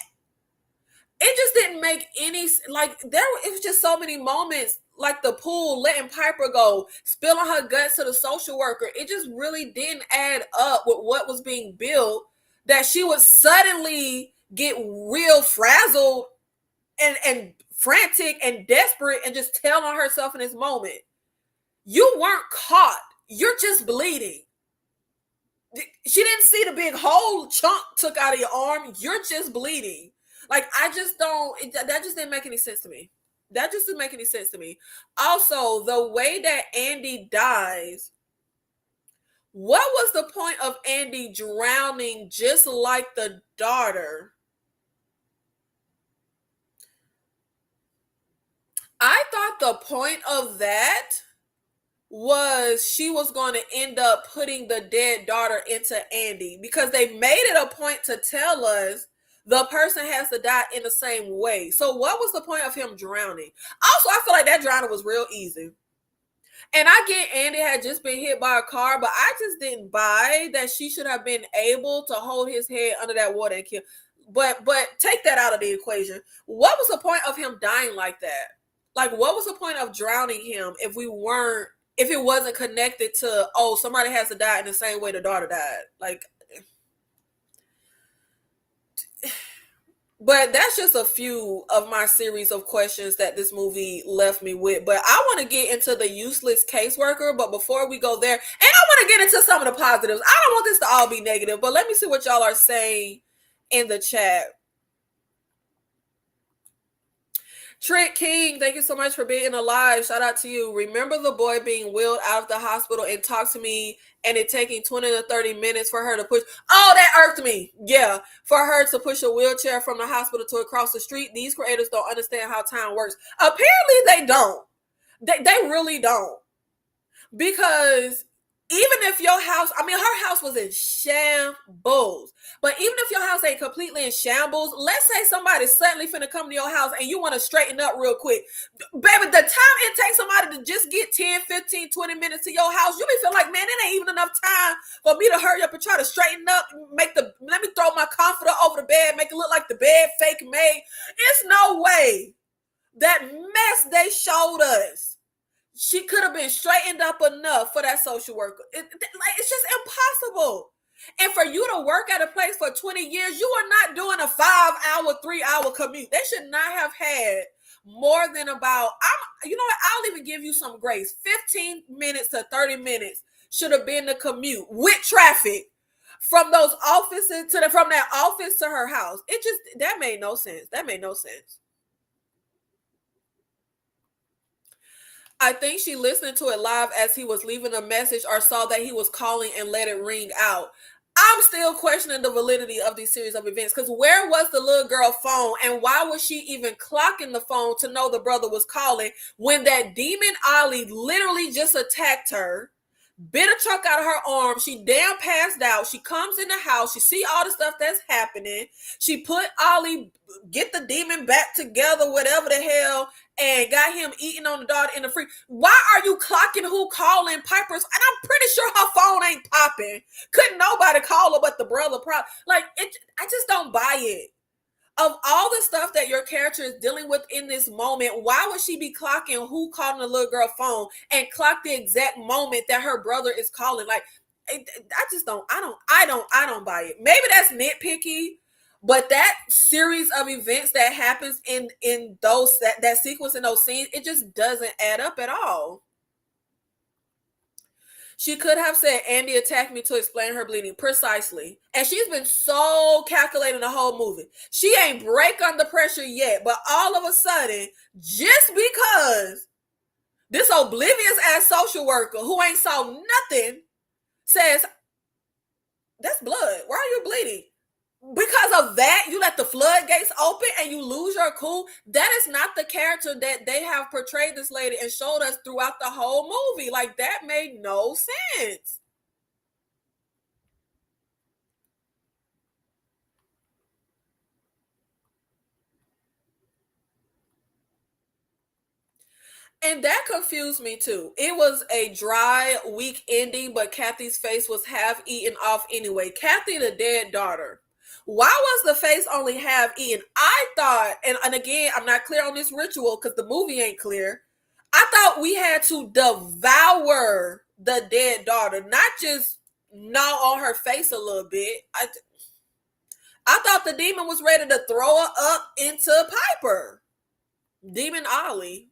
It just didn't make any, like, it was just so many moments, like the pool, letting Piper go, spilling her guts to the social worker. It just really didn't add up with what was being built, that she would suddenly get real frazzled and frantic and desperate and just tell on herself in this moment. You weren't caught. You're just bleeding. She didn't see the big hole chunk took out of your arm. You're just bleeding. Like, I just don't, that just didn't make any sense to me. That just didn't make any sense to me. Also, the way that Andy dies, what was the point of Andy drowning just like the daughter? I thought the point of that was she was going to end up putting the dead daughter into Andy, because they made it a point to tell us the person has to die in the same way. So what was the point of him drowning? Also, I feel like that drowning was real easy. And I get Andy had just been hit by a car, but I just didn't buy that she should have been able to hold his head under that water and kill. But take that out of the equation. What was the point of him dying like that? Like, what was the point of drowning him if it wasn't connected to, oh, somebody has to die in the same way the daughter died? Like, but that's just a few of my series of questions that this movie left me with. But I want to get into the useless caseworker. But before we go there, and I want to get into some of the positives. I don't want this to all be negative, but let me see what y'all are saying in the chat. Trent King, thank you so much for being alive. Shout out to you. Remember the boy being wheeled out of the hospital and talk to me, and it taking 20 to 30 minutes for her to push. Oh, that irked me. Yeah. For her to push a wheelchair from the hospital to across the street. These creators don't understand how time works. Apparently they don't. They really don't. Because even if your house, I mean, her house was in shambles. But even if your house ain't completely in shambles, let's say somebody suddenly finna come to your house and you want to straighten up real quick. Baby, the time it takes somebody to just get 10, 15, 20 minutes to your house, you may feel like, man, it ain't even enough time for me to hurry up and try to straighten up, let me throw my comforter over the bed, make it look like the bed fake made. It's no way that mess they showed us, she could have been straightened up enough for that social worker. It's just impossible. And for you to work at a place for 20 years, you are not doing a 5-hour, 3-hour commute. They should not have had more than about, you know what, I'll even give you some grace. 15 minutes to 30 minutes should have been the commute with traffic from those offices from that office to her house. That made no sense. I think she listened to it live as he was leaving a message, or saw that he was calling and let it ring out. I'm still questioning the validity of these series of events, because where was the little girl phone, and why was she even clocking the phone to know the brother was calling when that demon Ollie literally just attacked her, bit a chunk out of her arm? She damn passed out. She comes in the house. She see all the stuff that's happening. She put Ollie, get the demon back together, whatever the hell, and got him eating on the daughter in the free. Why are you clocking who calling Piper's? And I'm pretty sure her phone ain't popping. Couldn't nobody call her but the brother. I just don't buy it. Of all the stuff that your character is dealing with in this moment, why would she be clocking who calling the little girl phone and clock the exact moment that her brother is calling? Like, I don't buy it. Maybe that's nitpicky, but that series of events that happens in those that sequence in those scenes, it just doesn't add up at all. She could have said, Andy attacked me to explain her bleeding. Precisely. And she's been so calculating the whole movie. She ain't break under pressure yet, but all of a sudden, just because This oblivious ass social worker who ain't saw nothing says, that's blood. Why are you bleeding? Because of that, you let the floodgates open and you lose your cool. That is not the character that they have portrayed this lady and showed us throughout the whole movie. Like, that made no sense. And that confused me too. It was a dry, weak ending, but Kathy's face was half eaten off anyway. Kathy, the dead daughter. Why was the face only half eaten? I thought, and again, I'm not clear on this ritual because the movie ain't clear. I thought we had to devour the dead daughter, not just gnaw on her face a little bit. I thought the demon was ready to throw her up into Piper. Demon Ollie.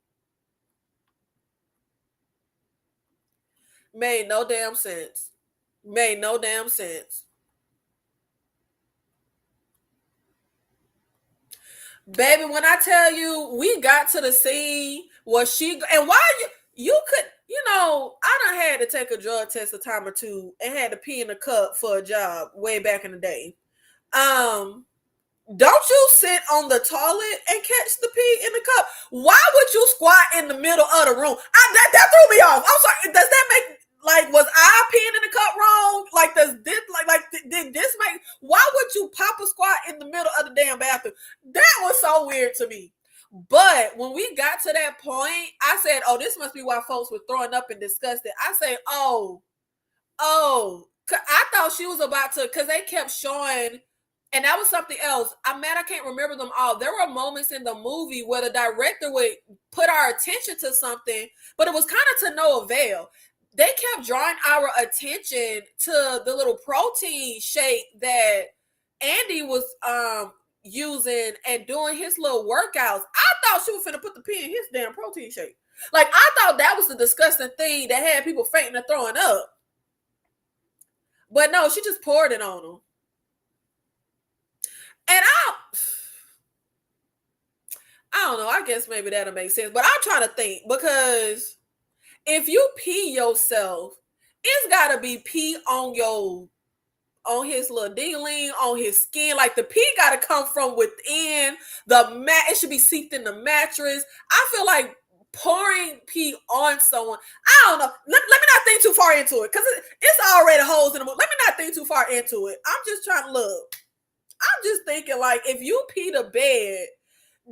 Made no damn sense. Made no damn sense. Baby, when I tell you, we got to the scene where she, and why you could, I done had to take a drug test a time or two and had to pee in a cup for a job way back in the day. Don't you sit on the toilet and catch the pee in the cup? Why would you squat in the middle of the room? That threw me off. I'm sorry. Does that make, like, was I peeing in the cup wrong? Like, does this, did this make, why would you pop a squat in the middle of the damn bathroom? That was so weird to me. But when we got to that point, I said, oh, this must be why folks were throwing up and disgusted. I said, oh, I thought she was about to, because they kept showing, and that was something else. I'm mad I can't remember them all. There were moments in the movie where the director would put our attention to something, but it was kind of to no avail. They kept drawing our attention to the little protein shake that Andy was using and doing his little workouts. I thought she was finna put the pee in his damn protein shake. Like, I thought that was the disgusting thing that had people fainting and throwing up. But no, she just poured it on them. And I don't know. I guess maybe that'll make sense. But I'm trying to think, because if you pee yourself, it's gotta be pee on his little dingling, on his skin. Like, the pee gotta come from within the mat. It should be seeped in the mattress. I feel like pouring pee on someone, I don't know. Let me not think too far into it, because it's already holes in the movie. Let me not think too far into it. I'm just trying to look. I'm just thinking, like, if you pee the bed,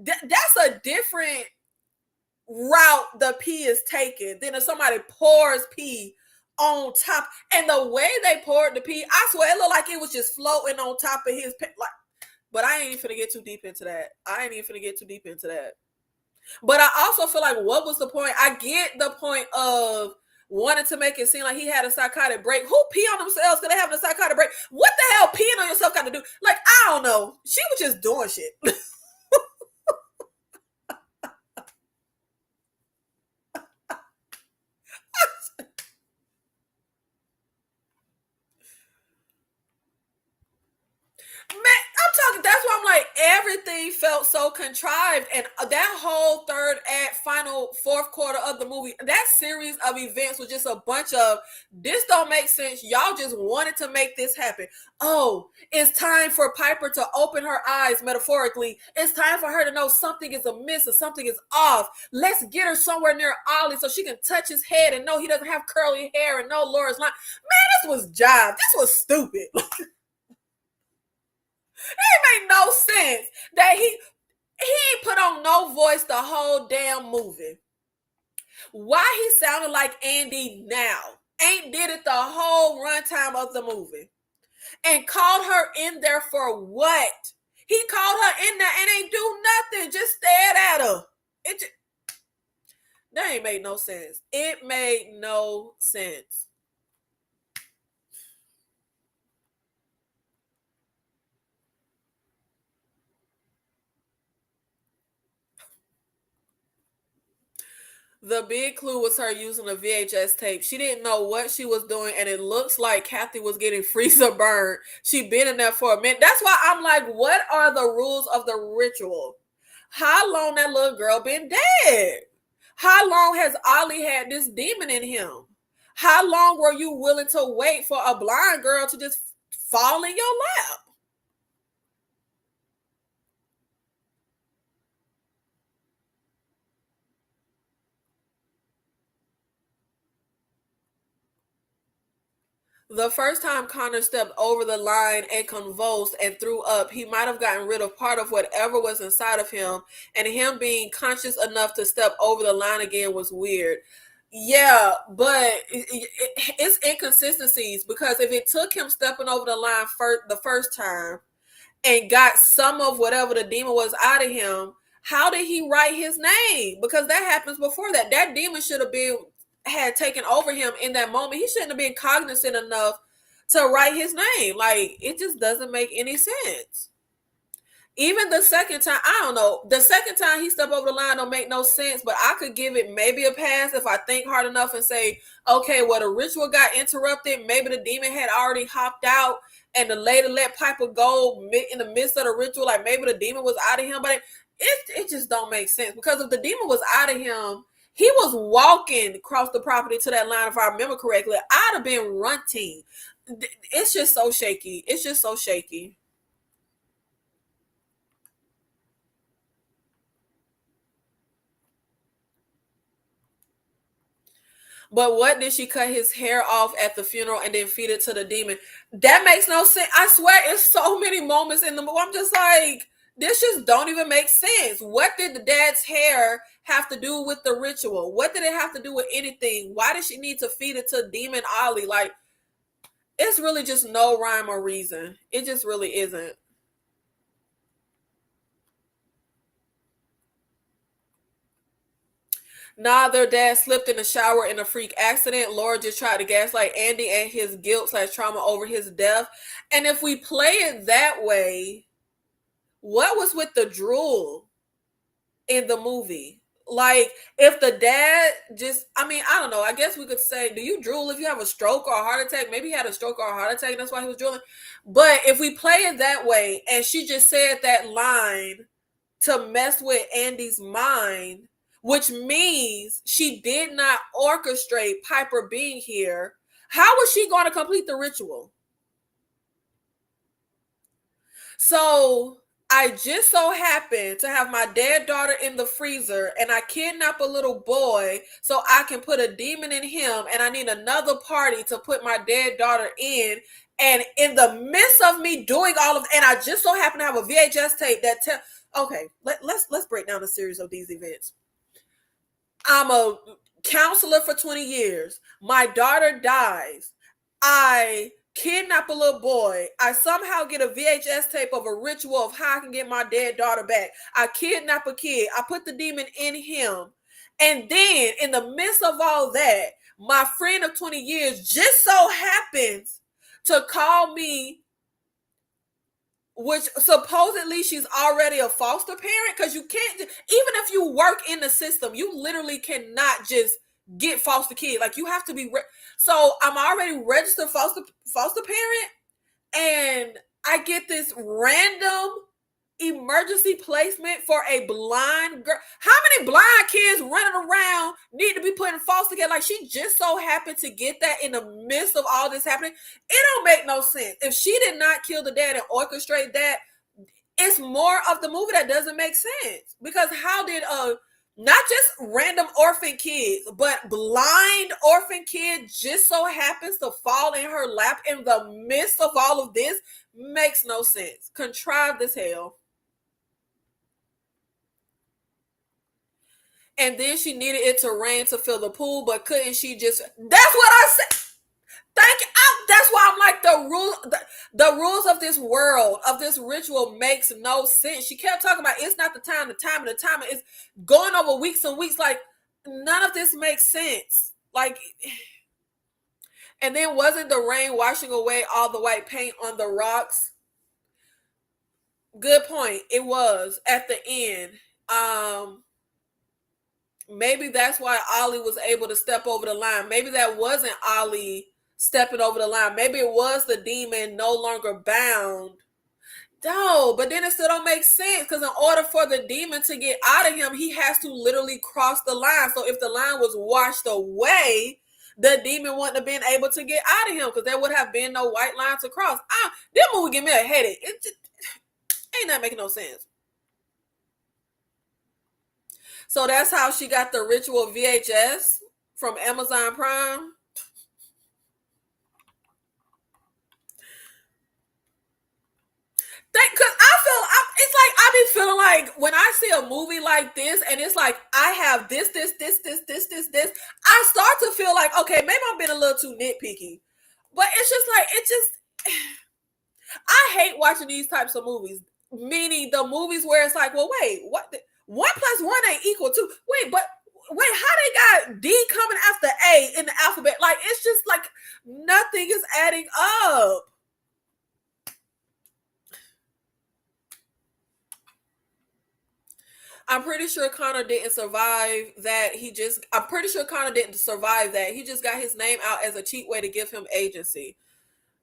that's a different route the pee is taken than if somebody pours pee on top. And the way they poured the pee, I swear it looked like it was just floating on top of his like. But I ain't even finna get too deep into that. But I also feel like, what was the point? I get the point of wanting to make it seem like he had a psychotic break. Who pee on themselves? Could they have a psychotic break? What the hell peeing on yourself got to do? Like, I don't know. She was just doing shit. Man, I'm talking, that's why I'm like, everything felt so contrived. And that whole third act, final fourth quarter of the movie, that series of events was just a bunch of, this don't make sense. Y'all just wanted to make this happen. Oh, it's time for Piper to open her eyes, metaphorically. It's time for her to know something is amiss or something is off. Let's get her somewhere near Ollie so she can touch his head and know he doesn't have curly hair and know Laura's line. Man, this was jive. This was stupid. It made no sense that he ain't put on no voice the whole damn movie. Why he sounded like Andy now? Ain't did it the whole runtime of the movie. And called her in there for what? He called her in there and ain't do nothing. Just stared at her. That ain't made no sense. It made no sense. The big clue was her using a VHS tape. She didn't know what she was doing, and it looks like Kathy was getting freezer burned. She been in there for a minute. That's why I'm like, what are the rules of the ritual? How long that little girl been dead? How long has Ollie had this demon in him? How long were you willing to wait for a blind girl to just fall in your lap? The first time Connor stepped over the line and convulsed and threw up, he might have gotten rid of part of whatever was inside of him, and him being conscious enough to step over the line again was weird. Yeah, but it's inconsistencies, because if it took him stepping over the line the first time and got some of whatever the demon was out of him, how did he write his name? Because that happens before that. That demon should have been had taken over him in that moment. He shouldn't have been cognizant enough to write his name. Like, it just doesn't make any sense. Even the second time, I don't know. The second time he stepped over the line don't make no sense, but I could give it maybe a pass if I think hard enough and say, okay, well, the ritual got interrupted. Maybe the demon had already hopped out and the lady let Piper go in the midst of the ritual. Like, maybe the demon was out of him, but it just don't make sense, because if the demon was out of him, he was walking across the property to that line, if I remember correctly. I'd have been running. It's just so shaky. It's just so shaky. But what did she cut his hair off at the funeral and then feed it to the demon? That makes no sense. I swear, it's so many moments in the movie. I'm just like, this just don't even make sense. What did the dad's hair have to do with the ritual? What did it have to do with anything? Why did she need to feed it to Demon Ollie? Like, it's really just no rhyme or reason. It just really isn't. Nah, their dad slipped in the shower in a freak accident. Laura just tried to gaslight Andy and his guilt/trauma over his death. And if we play it that way, what was with the drool in the movie? Like, if the dad just, I mean, I don't know. I guess we could say, do you drool if you have a stroke or a heart attack? Maybe he had a stroke or a heart attack, and that's why he was drooling. But if we play it that way, and she just said that line to mess with Andy's mind, which means she did not orchestrate Piper being here, how was she going to complete the ritual? So I just so happened to have my dead daughter in the freezer, and I kidnap a little boy so I can put a demon in him, and I need another party to put my dead daughter in. And in the midst of me doing all of, and I just so happen to have a VHS tape that okay, let's break down a series of these events. I'm a counselor for 20 years. My daughter dies. I kidnap a little boy. I somehow get a VHS tape of a ritual of how I can get my dead daughter back. I kidnap a kid. I put the demon in him. And then in the midst of all that, my friend of 20 years just so happens to call me, which supposedly she's already a foster parent, because you can't, even if you work in the system, you literally cannot just get foster kid. Like, you have to be so I'm already registered foster parent, and I get this random emergency placement for a blind girl. How many blind kids running around need to be put in foster care? Like, she just so happened to get that in the midst of all this happening. It don't make no sense. If she did not kill the dad and orchestrate that, it's more of the movie that doesn't make sense. Because how did not just random orphan kids, but blind orphan kid just so happens to fall in her lap in the midst of all of this? Makes no sense. Contrived as hell. And then she needed it to rain to fill the pool, but couldn't she just? That's what I said. Thank you. That's why I'm like, the rules of this world, of this ritual, makes no sense. She kept talking about it's not the time, and the time is going over weeks and weeks. Like, none of this makes sense. Like, and then wasn't the rain washing away all the white paint on the rocks? Good point. It was at the end. Maybe that's why Ollie was able to step over the line. Maybe that wasn't Ollie stepping over the line. Maybe it was the demon no longer bound. No, but then it still don't make sense because in order for the demon to get out of him, he has to literally cross the line. So if the line was washed away, the demon wouldn't have been able to get out of him because there would have been no white line to cross. This movie give me a headache. It just ain't not making no sense. So that's how she got the Ritual VHS from Amazon Prime. Because it's like I be feeling like when I see a movie like this and it's like I have this, I start to feel like, okay, maybe I'm being a little too nitpicky. But it's just like, I hate watching these types of movies. Meaning the movies where it's like, well, wait, what? 1 + 1 ain't equal to. Wait, how they got D coming after A in the alphabet? Like, it's just like nothing is adding up. I'm pretty sure Connor didn't survive that. I'm pretty sure Connor didn't survive that. He just got his name out as a cheap way to give him agency.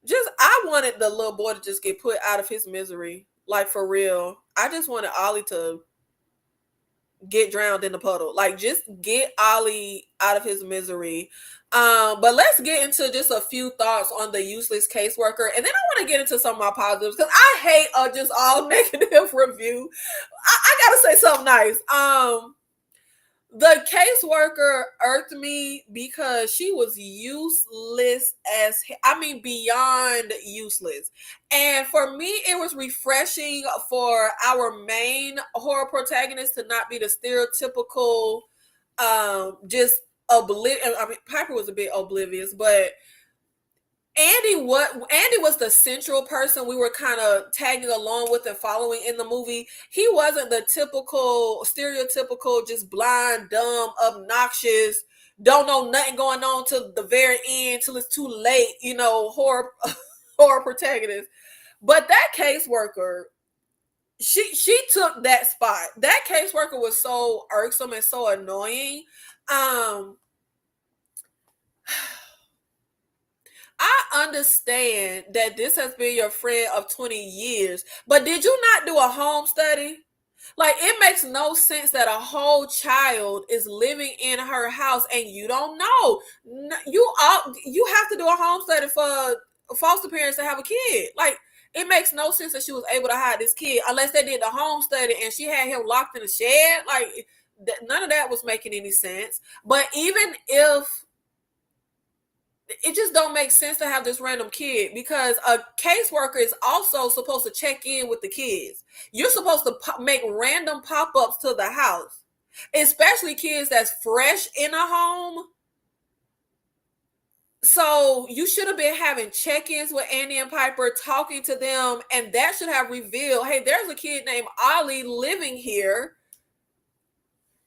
I wanted the little boy to just get put out of his misery. Like, for real. I just wanted Ollie to get drowned in the puddle. Like, just get Ollie out of his misery. But let's get into just a few thoughts on the useless caseworker. And then I want to get into some of my positives because I hate just all negative review. I gotta say something nice. The caseworker irked me because she was useless beyond useless. And for me, it was refreshing for our main horror protagonist to not be the stereotypical, just oblivious. I mean, Piper was a bit oblivious, but Andy was the central person we were kind of tagging along with and following in the movie. He wasn't the typical, stereotypical, just blind, dumb, obnoxious, don't know nothing going on till the very end, till it's too late, horror horror protagonist. But that caseworker, she took that spot. That caseworker was so irksome and so annoying. I understand that this has been your friend of 20 years, but did you not do a home study? Like, it makes no sense that a whole child is living in her house and you don't know. You have to do a home study for foster parents to have a kid. Like, it makes no sense that she was able to hide this kid unless they did the home study and she had him locked in a shed. Like, none of that was making any sense. But even if it just don't make sense to have this random kid because a caseworker is also supposed to check in with the kids. You're supposed to make random pop-ups to the house, especially kids that's fresh in a home. So you should have been having check-ins with Andy and Piper, talking to them, and that should have revealed, hey, there's a kid named Ollie living here.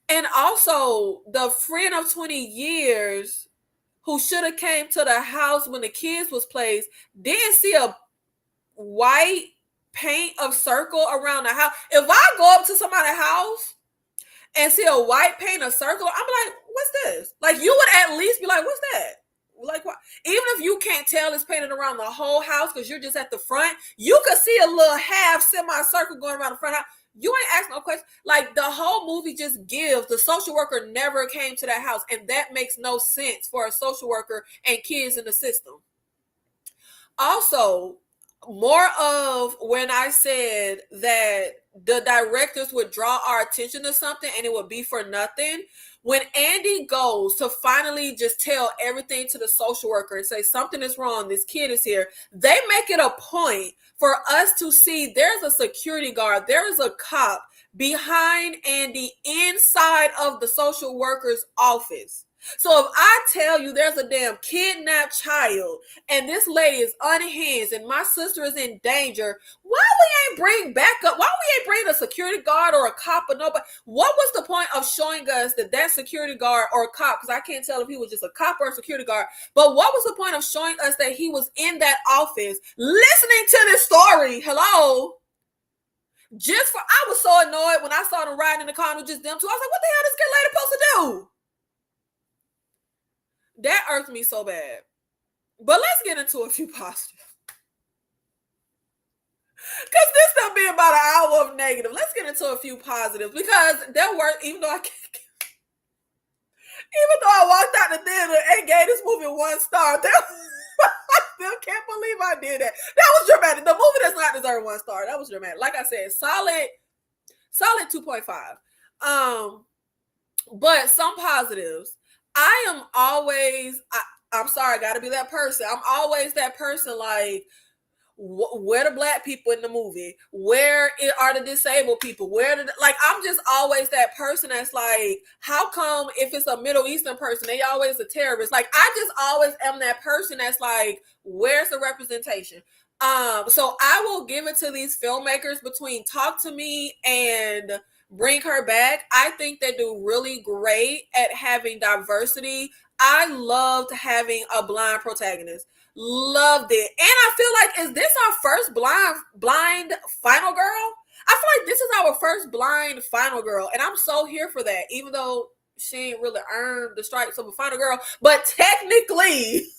And also, the friend of 20 years who should have came to the house when the kids was placed, didn't see a white paint of circle around the house. If I go up to somebody's house and see a white paint of circle, I'm like, what's this? Like, you would at least be like, what's that? Like, what? Even if you can't tell it's painted around the whole house because you're just at the front, you could see a little half semi-circle going around the front house. You ain't asking no question. Like, the whole movie just gives the social worker never came to that house, and that makes no sense for a social worker and kids in the system. Also, more of when I said that the directors would draw our attention to something and it would be for nothing. When Andy goes to finally just tell everything to the social worker and say something is wrong, this kid is here, they make it a point for us to see there's a security guard, there is a cop behind Andy inside of the social worker's office. So if I tell you there's a damn kidnapped child and this lady is unhinged and my sister is in danger, why we ain't bring backup? Why we ain't bring a security guard or a cop or nobody? What was the point of showing us that security guard or cop, because I can't tell if he was just a cop or a security guard, but what was the point of showing us that he was in that office listening to this story? Hello? I was so annoyed when I saw them riding in the car with just them two. I was like, what the hell is this lady supposed to do? That irked me so bad. But let's get into a few positives. Because this stuff being about an hour of negative. Let's get into a few positives because there were, even though I walked out the theater and gave this movie 1 star, I still can't believe I did that. That was dramatic. The movie does not deserve 1 star. That was dramatic. Like I said, solid 2.5. But some positives. I'm sorry, I gotta be that person. I'm always that person like, where the black people in the movie? Where are the disabled people? I'm just always that person that's like, how come if it's a Middle Eastern person, they always a terrorist? Like, I just always am that person that's like, where's the representation? So I will give it to these filmmakers between Talk to Me and Bring Her Back. I think they do really great at having diversity. I loved having a blind protagonist. Loved it. And I feel like, is this our first blind final girl? I feel like this is our first blind final girl. And I'm so here for that, even though she ain't really earned the stripes of a final girl. But technically,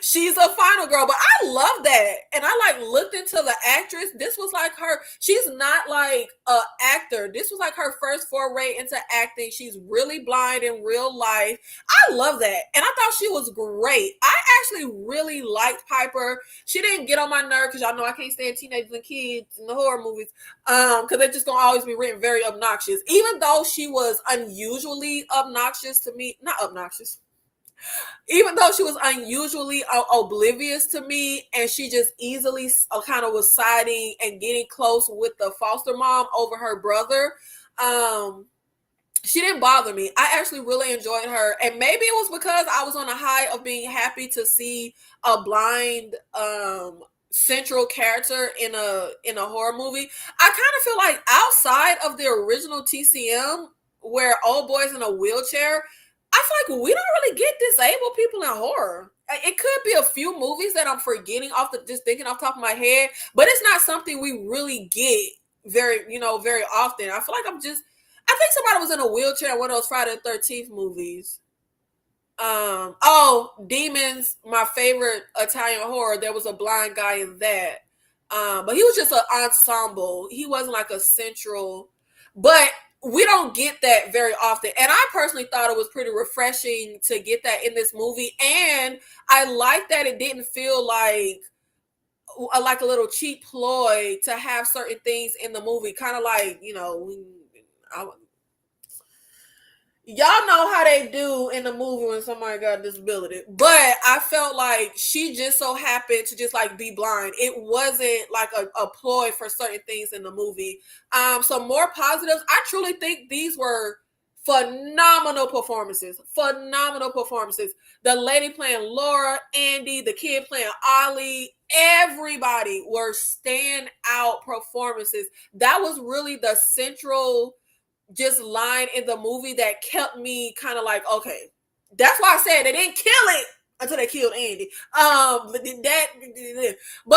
she's a final girl. But I love that. And I like looked into the actress. This was like her. She's not like an actor. This was like her first foray into acting. She's really blind in real life. I love that. And I thought she was great. I actually really liked Piper. She didn't get on my nerve because y'all know I can't stand teenagers and kids in the horror movies. Because they're just gonna always be written very obnoxious. Even though she was unusually obnoxious to me. Not obnoxious. Even though she was unusually oblivious to me, and she just easily kind of was siding and getting close with the foster mom over her brother, she didn't bother me. I actually really enjoyed her, and maybe it was because I was on a high of being happy to see a blind central character in a horror movie. I kind of feel like outside of the original TCM, where old boy's in a wheelchair, I feel like we don't really get disabled people in horror. It could be a few movies that I'm forgetting just thinking off the top of my head, but it's not something we really get very often. I feel like I think somebody was in a wheelchair in one of those Friday the 13th movies. Demons, my favorite Italian horror. There was a blind guy in that. But he was just an ensemble. He wasn't like a central, but we don't get that very often. And I personally thought it was pretty refreshing to get that in this movie. And I like that it didn't feel like a little cheap ploy to have certain things in the movie. Kind of like, y'all know how they do in the movie when somebody got a disability. But I felt like she just so happened to just like be blind. It wasn't like a ploy for certain things in the movie. Some more positives. I truly think these were phenomenal performances. Phenomenal performances. The lady playing Laura, Andy, the kid playing Ollie, everybody were standout performances. That was really the central just line in the movie that kept me kind of like, okay. That's why I said they didn't kill it until they killed Andy. But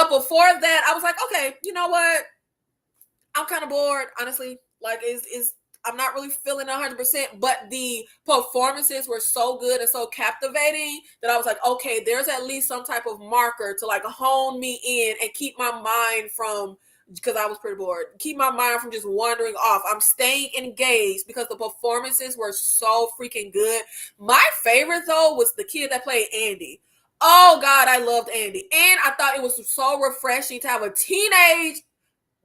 before that, I was like, okay, you know what? I'm kind of bored, honestly. Like, I'm not really feeling 100%, but the performances were so good and so captivating that I was like, okay, there's at least some type of marker to like hone me in and keep my mind from, because I was pretty bored, keep my mind from just wandering off. I'm staying engaged because the performances were so freaking good. My favorite, though, was the kid that played Andy. Oh, God, I loved Andy. And I thought it was so refreshing to have a teenage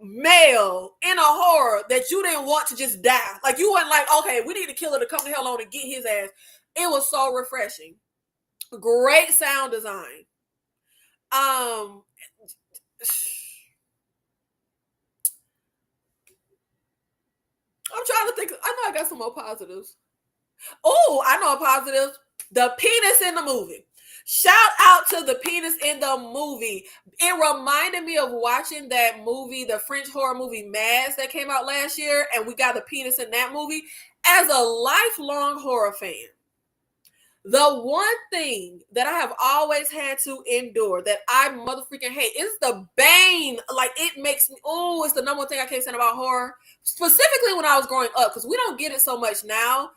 male in a horror that you didn't want to just die. Like, you weren't like, okay, we need to kill her to come to hell on and get his ass. It was so refreshing. Great sound design. I'm trying to think. I know I got some more positives. Oh, I know a positive. The penis in the movie. Shout out to the penis in the movie. It reminded me of watching that movie, the French horror movie Mads that came out last year, and we got the penis in that movie. As a lifelong horror fan, the one thing that I have always had to endure that I motherfucking hate is the bane. Like, it makes me, it's the number one thing I can't stand about horror. Specifically when I was growing up, because we don't get it so much now.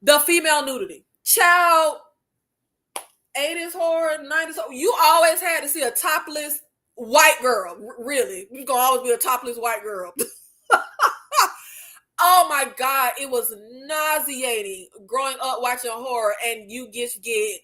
The female nudity. Child, 80s horror, 90s horror, you always had to see a topless white girl. Really, you're gonna always be a topless white girl. Oh my God, it was nauseating growing up watching horror, and you just get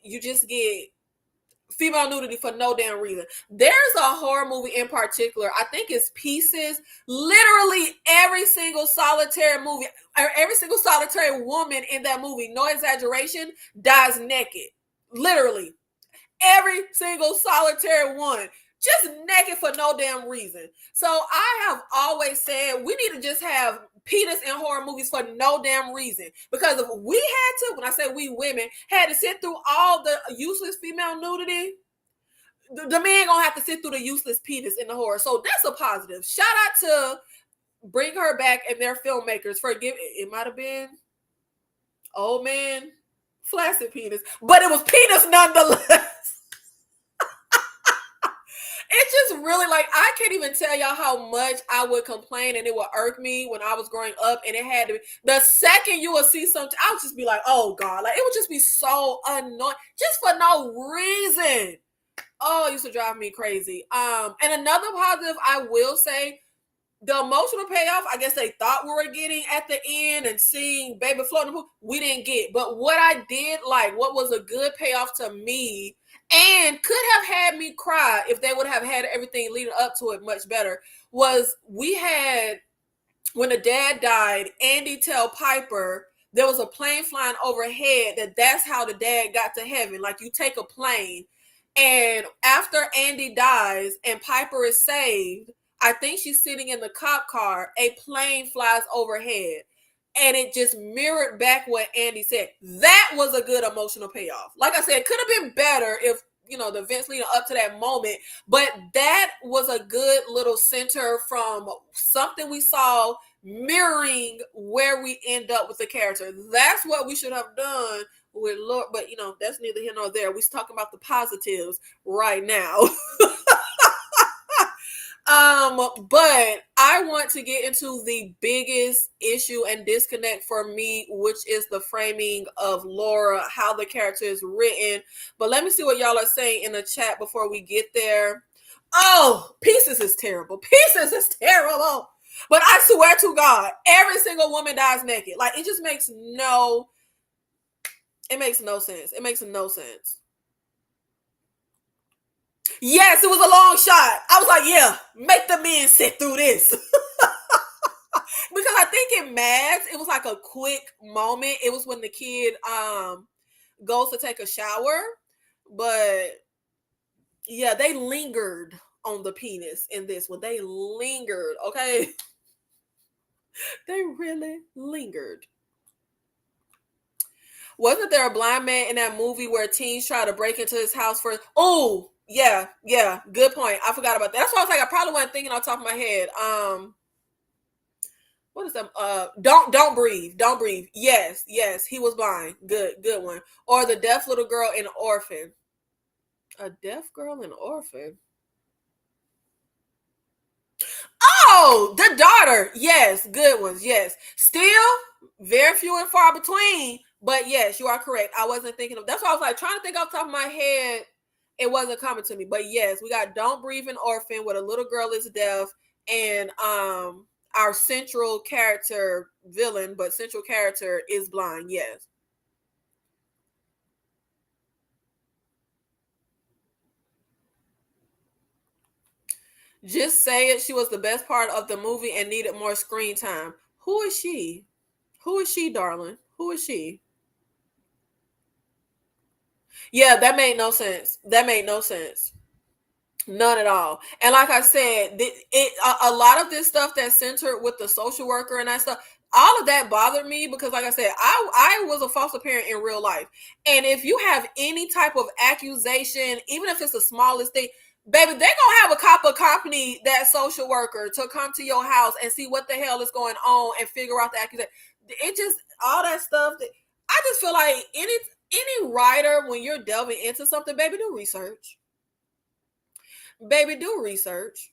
female nudity for no damn reason. There's a horror movie in particular, I think it's Pieces. Literally every single solitary movie, or every single solitary woman in that movie, no exaggeration, dies naked. Literally every single solitary one, just naked for no damn reason. So I have always said we need to just have penis in horror movies for no damn reason. Because if we had to, when I say we women, had to sit through all the useless female nudity, the man gonna have to sit through the useless penis in the horror. So that's a positive. Shout out to Bring Her Back and their filmmakers for giving. It might have been Old Man Flaccid Penis, but it was penis nonetheless. It's just really like, I can't even tell y'all how much I would complain and it would irk me when I was growing up, and it had to be the second you would see something, I would just be like, oh God, like it would just be so annoying just for no reason. Oh, it used to drive me crazy. And another positive I will say, the emotional payoff, I guess they thought we were getting at the end, and seeing baby floating in the pool, we didn't get. But what I did like, what was a good payoff to me, and could have had me cry if they would have had everything leading up to it much better, was we had, when the dad died, Andy tell Piper there was a plane flying overhead, that's how the dad got to heaven. Like, you take a plane. And after Andy dies and Piper is saved, I think she's sitting in the cop car, a plane flies overhead. And it just mirrored back what Andy said. That was a good emotional payoff. Like I said, it could have been better if, the events leading up to that moment. But that was a good little center from something we saw mirroring where we end up with the character. That's what we should have done with Lord. But, that's neither here nor there. We're talking about the positives right now. But I want to get into the biggest issue and disconnect for me, which is the framing of Laura, how the character is written. But let me see what y'all are saying in the chat before we get there. Oh, Pieces is terrible. Pieces is terrible. But I swear to God, every single woman dies naked. Like, it just makes no sense. It makes no sense. Yes, it was a long shot. I was like, yeah, make the men sit through this. Because I think in Mads, it was like a quick moment. It was when the kid goes to take a shower. But yeah, they lingered on the penis in this one. They lingered, okay? They really lingered. Wasn't there a blind man in that movie where teens try to break into his house first? Oh, yeah, good point. I forgot about that. That's why I was like, I probably wasn't thinking on top of my head. What is that? Don't breathe. Yes, he was blind. Good one. Or the deaf little girl in Orphan. A deaf girl in Orphan. Oh, the daughter. Yes, good ones. Yes, still very few and far between. But yes, you are correct. I wasn't thinking of. That's why I was like trying to think off the top of my head. It wasn't coming to me. But yes, we got Don't Breathe in Orphan, where the little girl is deaf, and our central character, villain, but central character is blind. Yes. Just say it. She was the best part of the movie and needed more screen time. Who is she? Who is she, darling? Who is she? Yeah, that made no sense. None at all. And like I said, a lot of this stuff that's centered with the social worker and that stuff, all of that bothered me because, like I said, I was a foster parent in real life. And if you have any type of accusation, even if it's the smallest thing, baby, they're going to have a cop accompany that social worker to come to your house and see what the hell is going on and figure out the accusation. It just, all that stuff. I just feel like any writer, when you're delving into something, baby, do research. Baby, do research.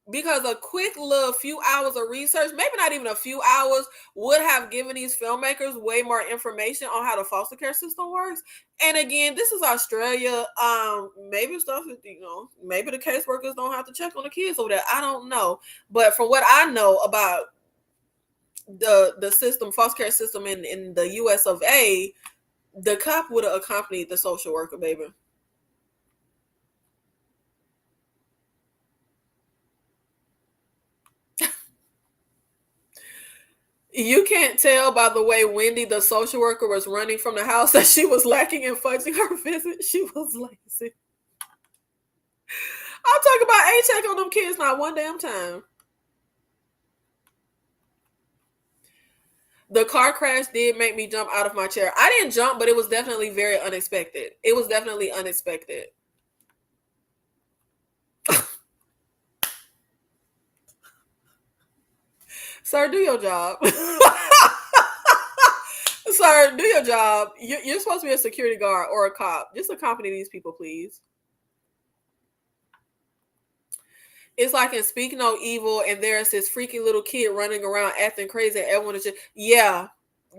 because a quick little few hours of research, maybe not even a few hours, would have given these filmmakers way more information on how the foster care system works. And again, this is Australia. Maybe stuff, maybe the caseworkers don't have to check on the kids over there. I don't know. But from what I know about the system, foster care system in the US of A, the cop would have accompanied the social worker, baby. You can't tell by the way Wendy, the social worker, was running from the house that she was lacking in fudging her visit. She was lazy. I'll talk about a check on them kids not one damn time. The car crash did make me jump out of my chair. I didn't jump, but it was definitely very unexpected. It was definitely unexpected. Sir, do your job. Sir, do your job. You're supposed to be a security guard or a cop. Just accompany these people, please. It's like in Speak No Evil, and there's this freaky little kid running around acting crazy, and everyone is just, yeah,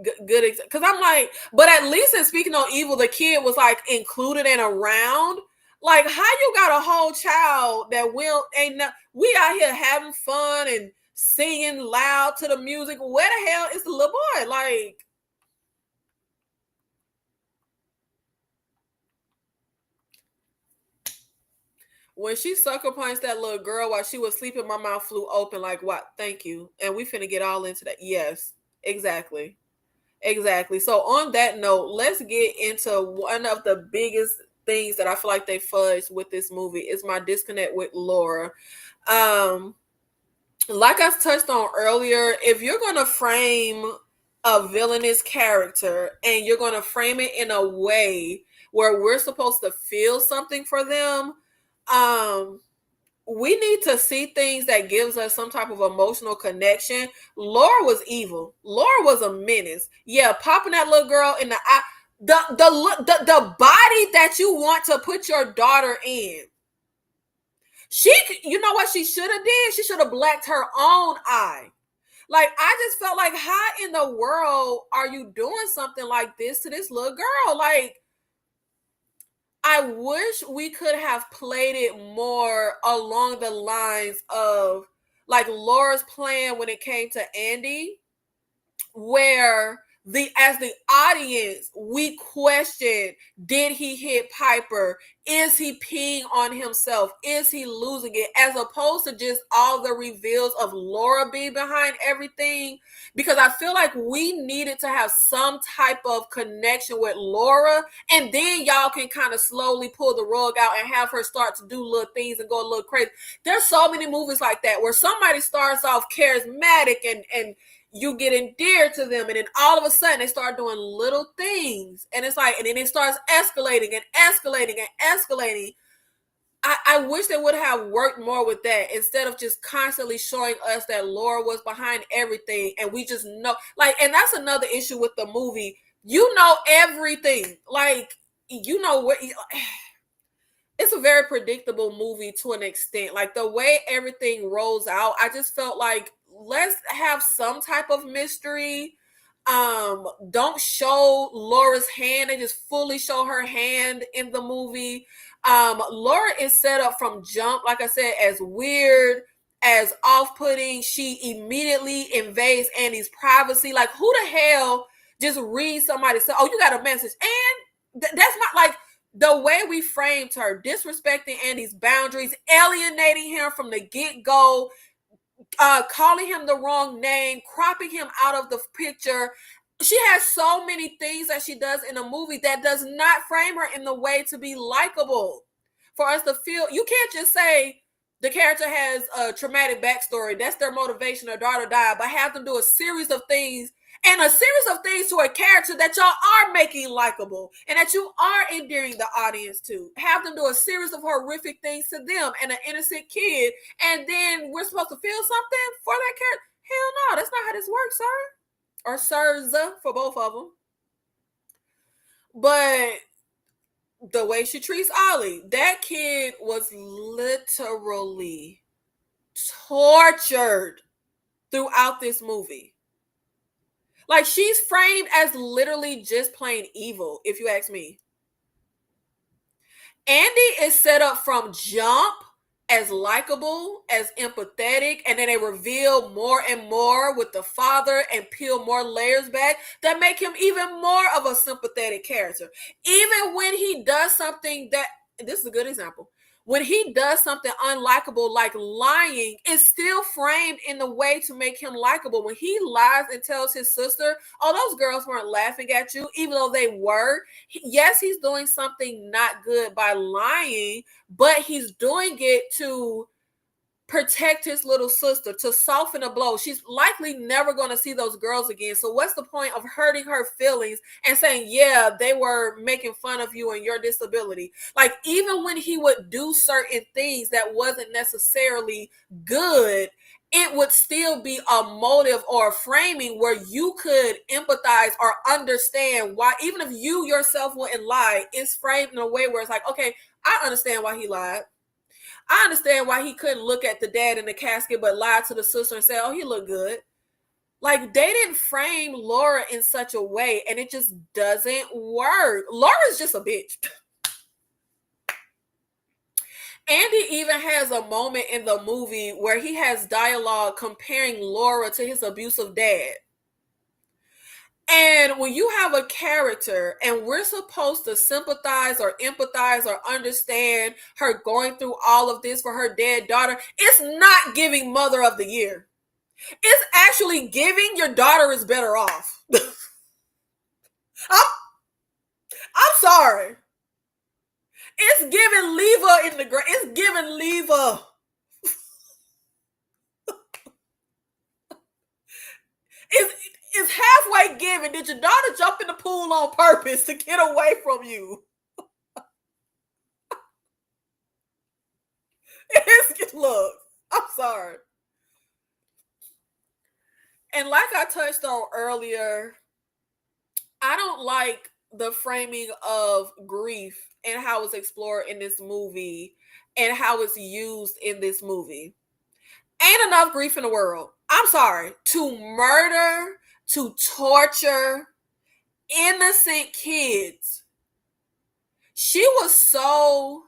good. Because I'm like, but at least in Speak No Evil, the kid was like included and around. Like, how you got a whole child that we out here having fun and singing loud to the music? Where the hell is the little boy? Like, when she sucker punched that little girl while she was sleeping, my mouth flew open like, what? Thank you. And we finna get all into that. Yes, exactly. Exactly. So on that note, let's get into one of the biggest things that I feel like they fudged with this movie is my disconnect with Laura. Um, like I touched on earlier, if you're gonna frame a villainous character and you're gonna frame it in a way where we're supposed to feel something for them, um, we need to see things that gives us some type of emotional connection. Laura was evil. Laura was a menace. Yeah, popping that little girl in the eye. The body that you want to put your daughter in. She, you know what she should have did? She should have blacked her own eye. Like, I just felt like, how in the world are you doing something like this to this little girl? Like, I wish we could have played it more along the lines of like Laura's plan when it came to Andy, where as the audience we question, did he hit Piper, is he peeing on himself, is he losing it, as opposed to just all the reveals of Laura being behind everything. Because I feel like we needed to have some type of connection with Laura, and then y'all can kind of slowly pull the rug out and have her start to do little things and go a little crazy. There's so many movies like that where somebody starts off charismatic and you get endeared to them, and then all of a sudden they start doing little things, and it's like, and then it starts escalating and escalating and escalating. I wish they would have worked more with that instead of just constantly showing us that Laura was behind everything, and we just know, like, and that's another issue with the movie. You know everything, like, you know what. It's a very predictable movie to an extent. Like, the way everything rolls out, I just felt like, let's have some type of mystery. Don't show Laura's hand and just fully show her hand in the movie. Laura is set up from jump, like I said, as weird, as off-putting. She immediately invades Andy's privacy. Like, who the hell just reads somebody say, oh, you got a message? And that's not like the way we framed her, disrespecting Andy's boundaries, alienating him from the get-go, calling him the wrong name, cropping him out of the picture. She has so many things that she does in a movie that does not frame her in the way to be likable. For us to feel, you can't just say the character has a traumatic backstory, that's their motivation, their daughter died, but have them do a series of things to a character that y'all are making likable and that you are endearing the audience to. Have them do a series of horrific things to them and an innocent kid, and then we're supposed to feel something for that character. Hell no, that's not how this works, sir. Or sirs, for both of them. But the way she treats Ollie, that kid was literally tortured throughout this movie. Like, she's framed as literally just plain evil, if you ask me. Andy is set up from jump as likable, as empathetic, and then they reveal more and more with the father and peel more layers back that make him even more of a sympathetic character. Even when he does something that, this is a good example, when he does something unlikable like lying, it's still framed in the way to make him likable. When he lies and tells his sister, oh, those girls weren't laughing at you, even though they were. Yes, he's doing something not good by lying, but he's doing it to protect his little sister, to soften a blow. She's likely never going to see those girls again. So what's the point of hurting her feelings and saying, yeah, they were making fun of you and your disability? Like, even when he would do certain things that wasn't necessarily good, it would still be a motive or a framing where you could empathize or understand why, even if you yourself wouldn't lie, it's framed in a way where it's like, okay, I understand why he lied. I understand why he couldn't look at the dad in the casket but lied to the sister and say, oh, he looked good. Like, they didn't frame Laura in such a way, and it just doesn't work. Laura's just a bitch. Andy even has a moment in the movie where he has dialogue comparing Laura to his abusive dad. And when you have a character and we're supposed to sympathize or empathize or understand her going through all of this for her dead daughter, it's not giving Mother of the Year. It's actually giving your daughter is better off. I'm sorry. It's giving Leva in the grave. It's giving Leva. It's halfway given. Did your daughter jump in the pool on purpose to get away from you? Look, I'm sorry. And like I touched on earlier, I don't like the framing of grief and how it's explored in this movie and how it's used in this movie. Ain't enough grief in the world. I'm sorry. To murder, to torture innocent kids. She was so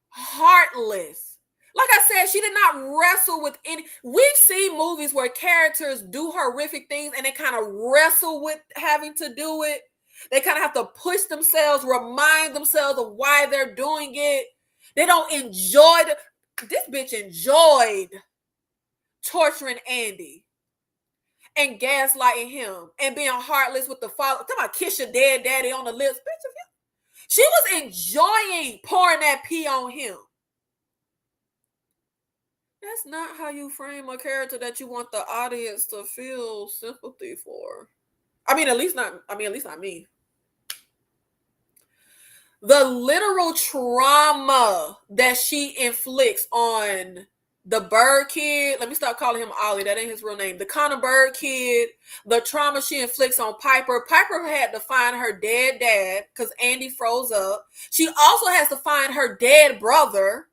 heartless. Like I said, she did not wrestle with any. We've seen movies where characters do horrific things and they kind of wrestle with having to do it. They kind of have to push themselves, remind themselves of why they're doing it. They don't enjoy it. This bitch enjoyed torturing Andy and gaslighting him and being heartless with the father. Come on, kiss your dead daddy on the lips. Bitch, she was enjoying pouring that pee on him. That's not how you frame a character that you want the audience to feel sympathy for. At least not me. The literal trauma that she inflicts on the Bird kid. Let me stop calling him Ollie. That ain't his real name. The Connor Bird kid. The trauma she inflicts on Piper. Piper had to find her dead dad because Andy froze up. She also has to find her dead brother.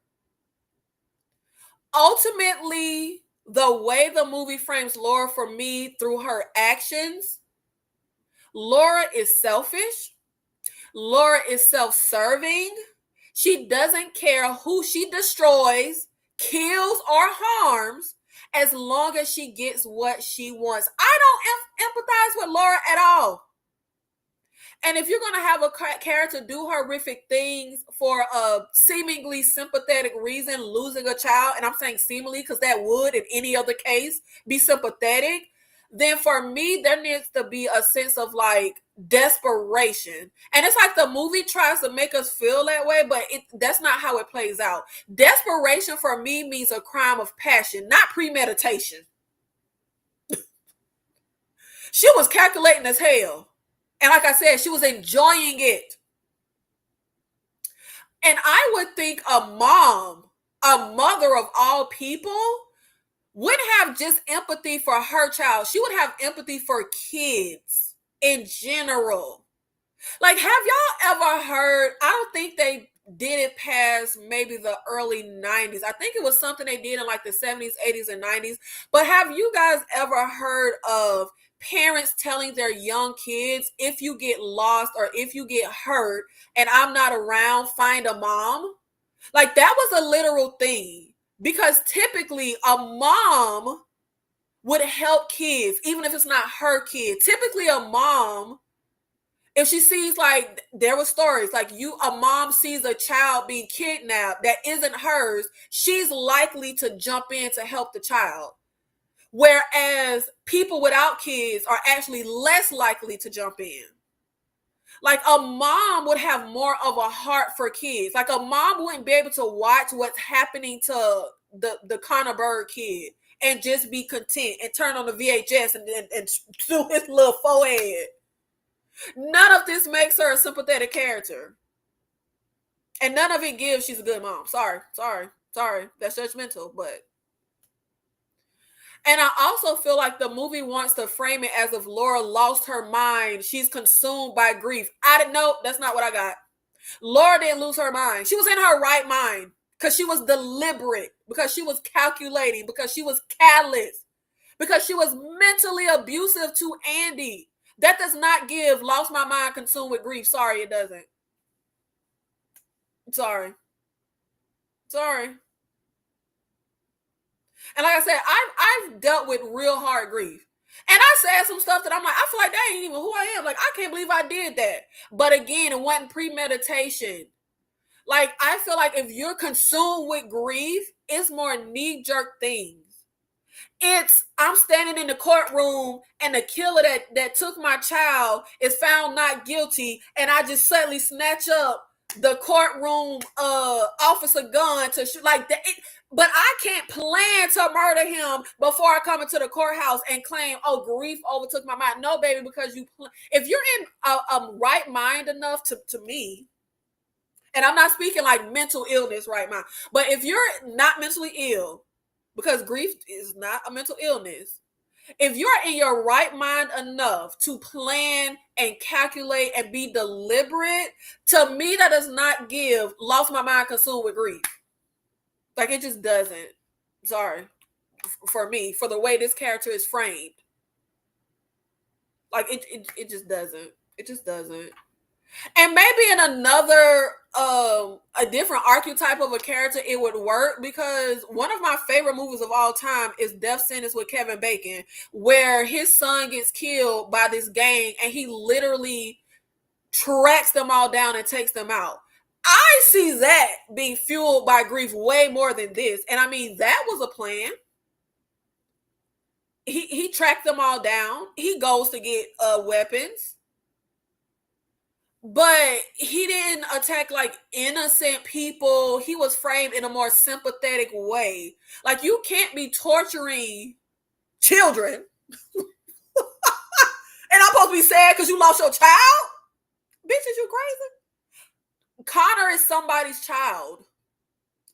Ultimately, the way the movie frames Laura for me through her actions, Laura is selfish. Laura is self-serving. She doesn't care who she destroys, kills, or harms as long as she gets what she wants. I don't empathize with Laura at all. And if you're going to have a character do horrific things for a seemingly sympathetic reason, losing a child, and I'm saying seemingly because that would, in any other case, be sympathetic, then for me, there needs to be a sense of like desperation. And it's like the movie tries to make us feel that way, but that's not how it plays out. Desperation for me means a crime of passion, not premeditation. She was calculating as hell. And like I said, she was enjoying it. And I would think a mom, a mother of all people, wouldn't have just empathy for her child. She would have empathy for kids in general. Like, have y'all ever heard, I don't think they did it past maybe the early 90s. I think it was something they did in like the 70s, 80s, and 90s. But have you guys ever heard of parents telling their young kids, if you get lost or if you get hurt and I'm not around, find a mom? Like, that was a literal thing, because typically a mom would help kids, even if it's not her kid. Typically a mom, if she sees, like, there were stories like, a mom sees a child being kidnapped that isn't hers, she's likely to jump in to help the child. Whereas people without kids are actually less likely to jump in. Like, a mom would have more of a heart for kids. Like, a mom wouldn't be able to watch what's happening to the Connor Bird kid and just be content and turn on the VHS and do his little forehead. None of this makes her a sympathetic character. And none of it gives she's a good mom. Sorry. That's judgmental, but... And I also feel like the movie wants to frame it as if Laura lost her mind. She's consumed by grief. I didn't know. That's not what I got. Laura didn't lose her mind. She was in her right mind because she was deliberate, because she was calculating, because she was callous, because she was mentally abusive to Andy. That does not give lost my mind, consumed with grief. Sorry, it doesn't. Sorry. And like I said, I've dealt with real hard grief. And I said some stuff that I'm like, I feel like that ain't even who I am. Like, I can't believe I did that. But again, it wasn't premeditation. Like, I feel like if you're consumed with grief, it's more knee-jerk things. It's, I'm standing in the courtroom and the killer that took my child is found not guilty, and I just suddenly snatch up the courtroom officer gun to shoot. Like that. But I can't plan to murder him before I come into the courthouse and claim, oh, grief overtook my mind. No, baby, because if you're in a right mind enough to me, and I'm not speaking like mental illness right mind, but if you're not mentally ill, because grief is not a mental illness, if you're in your right mind enough to plan and calculate and be deliberate, to me, that does not give lost my mind, consumed with grief. Like, it just doesn't. Sorry. For me, for the way this character is framed. Like, it just doesn't. It just doesn't. And maybe in another, a different archetype of a character, it would work, because one of my favorite movies of all time is Death Sentence with Kevin Bacon, where his son gets killed by this gang and he literally tracks them all down and takes them out. I see that being fueled by grief way more than this. And I mean, that was a plan. He tracked them all down. He goes to get weapons. But he didn't attack like innocent people. He was framed in a more sympathetic way. Like, you can't be torturing children. And I'm supposed to be sad because you lost your child? Bitch, is you crazy? Connor is somebody's child.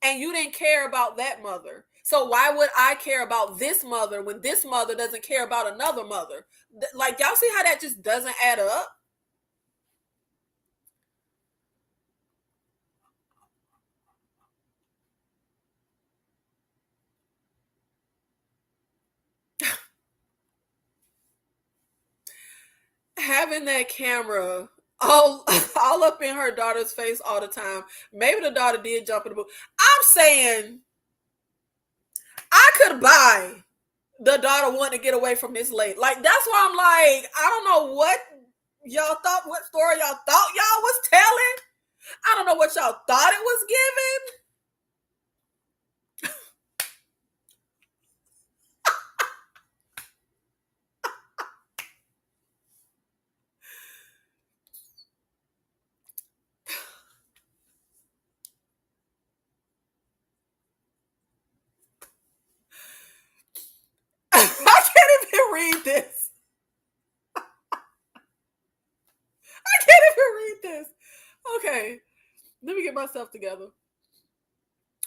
And you didn't care about that mother. So why would I care about this mother when this mother doesn't care about another mother? Like, y'all see how that just doesn't add up? Having that camera all up in her daughter's face all the time. Maybe the daughter did jump in the book. I'm saying I could buy the daughter wanting to get away from this lady. Like, that's why I'm like, I don't know what y'all thought, what story y'all thought y'all was telling. I don't know what y'all thought it was giving. I can't even read this. I can't even read this. Okay, let me get myself together.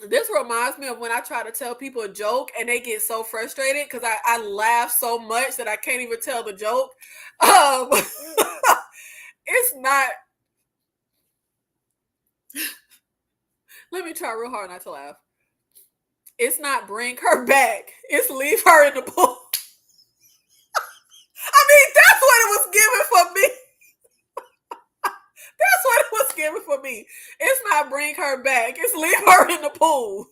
This reminds me of when I try to tell people a joke and they get so frustrated because I laugh so much that I can't even tell the joke. It's not. Let me try real hard not to laugh. It's not bring her back. It's leave her in the pool. I mean, that's what it was given for me. That's what it was given for me. It's not bring her back. It's leave her in the pool.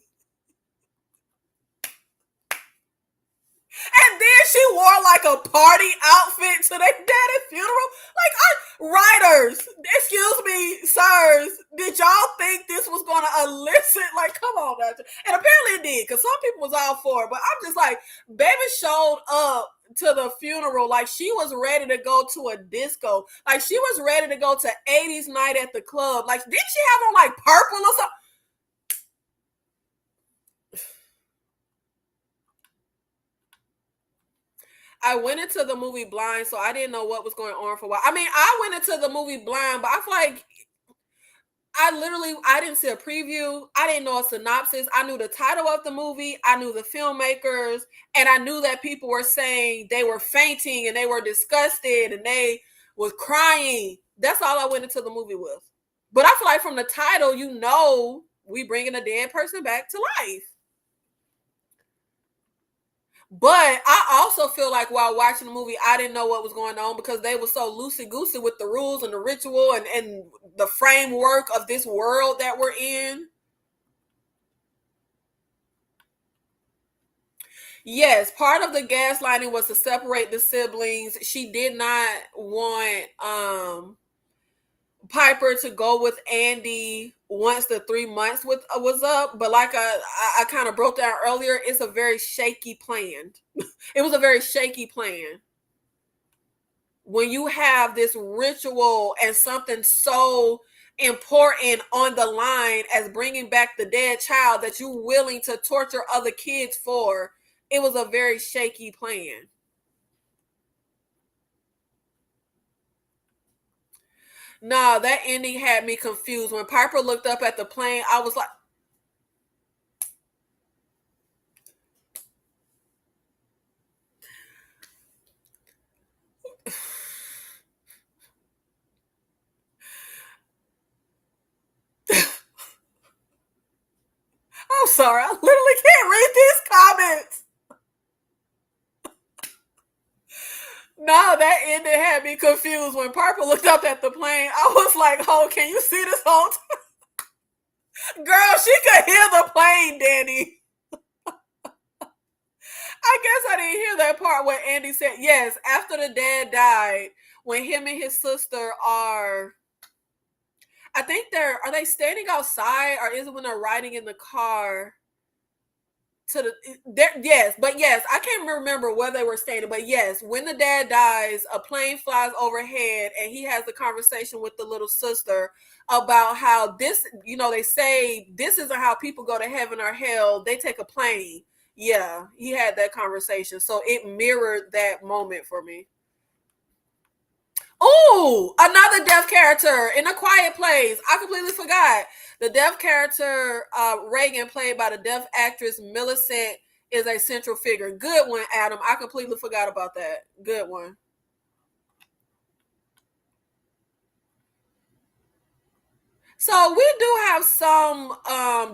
And then she wore like a party outfit to their daddy funeral. Like, writers, excuse me, sirs, did y'all think this was going to elicit? Like, come on, now. And apparently it did, because some people was all for it. But I'm just like, baby showed up to the funeral like she was ready to go to a disco. Like, she was ready to go to 80s night at the club. Like, didn't she have on like purple or something? I went into the movie blind, so I didn't know what was going on for a while. I mean, I went into the movie blind, but I feel like I didn't see a preview. I didn't know a synopsis. I knew the title of the movie. I knew the filmmakers, and I knew that people were saying they were fainting and they were disgusted and they was crying. That's all I went into the movie with. But I feel like from the title, you know, we bringing a dead person back to life. But I also feel like while watching the movie, I didn't know what was going on because they were so loosey-goosey with the rules and the ritual and the framework of this world that we're in. Yes, part of the gaslighting was to separate the siblings. She did not want Piper to go with Andy once the 3 months was up. But like I kind of broke down earlier, it's a very shaky plan. It was a very shaky plan. When you have this ritual and something so important on the line as bringing back the dead child that you're willing to torture other kids for, it was a very shaky plan. Nah, that ending had me confused. When Piper looked up at the plane, I was like, I'm sorry, I literally can't read these comments. No, that ending had me confused. When Piper looked up at the plane, I was like, oh, can you see this whole time? Girl, she could hear the plane, Danny. I guess I didn't hear that part where Andy said, yes, after the dad died, when him and his sister I think are they standing outside or is it when they're riding in the car? Yes, I can't remember where they were standing, but yes, when the dad dies, a plane flies overhead and he has the conversation with the little sister about how this, they say this isn't how people go to heaven or hell, they take a plane. Yeah, he had that conversation, so it mirrored that moment for me. Oh, another deaf character in A Quiet Place. I completely forgot. The deaf character, Reagan, played by the deaf actress Millicent, is a central figure. Good one, Adam. I completely forgot about that. Good one. So we do have some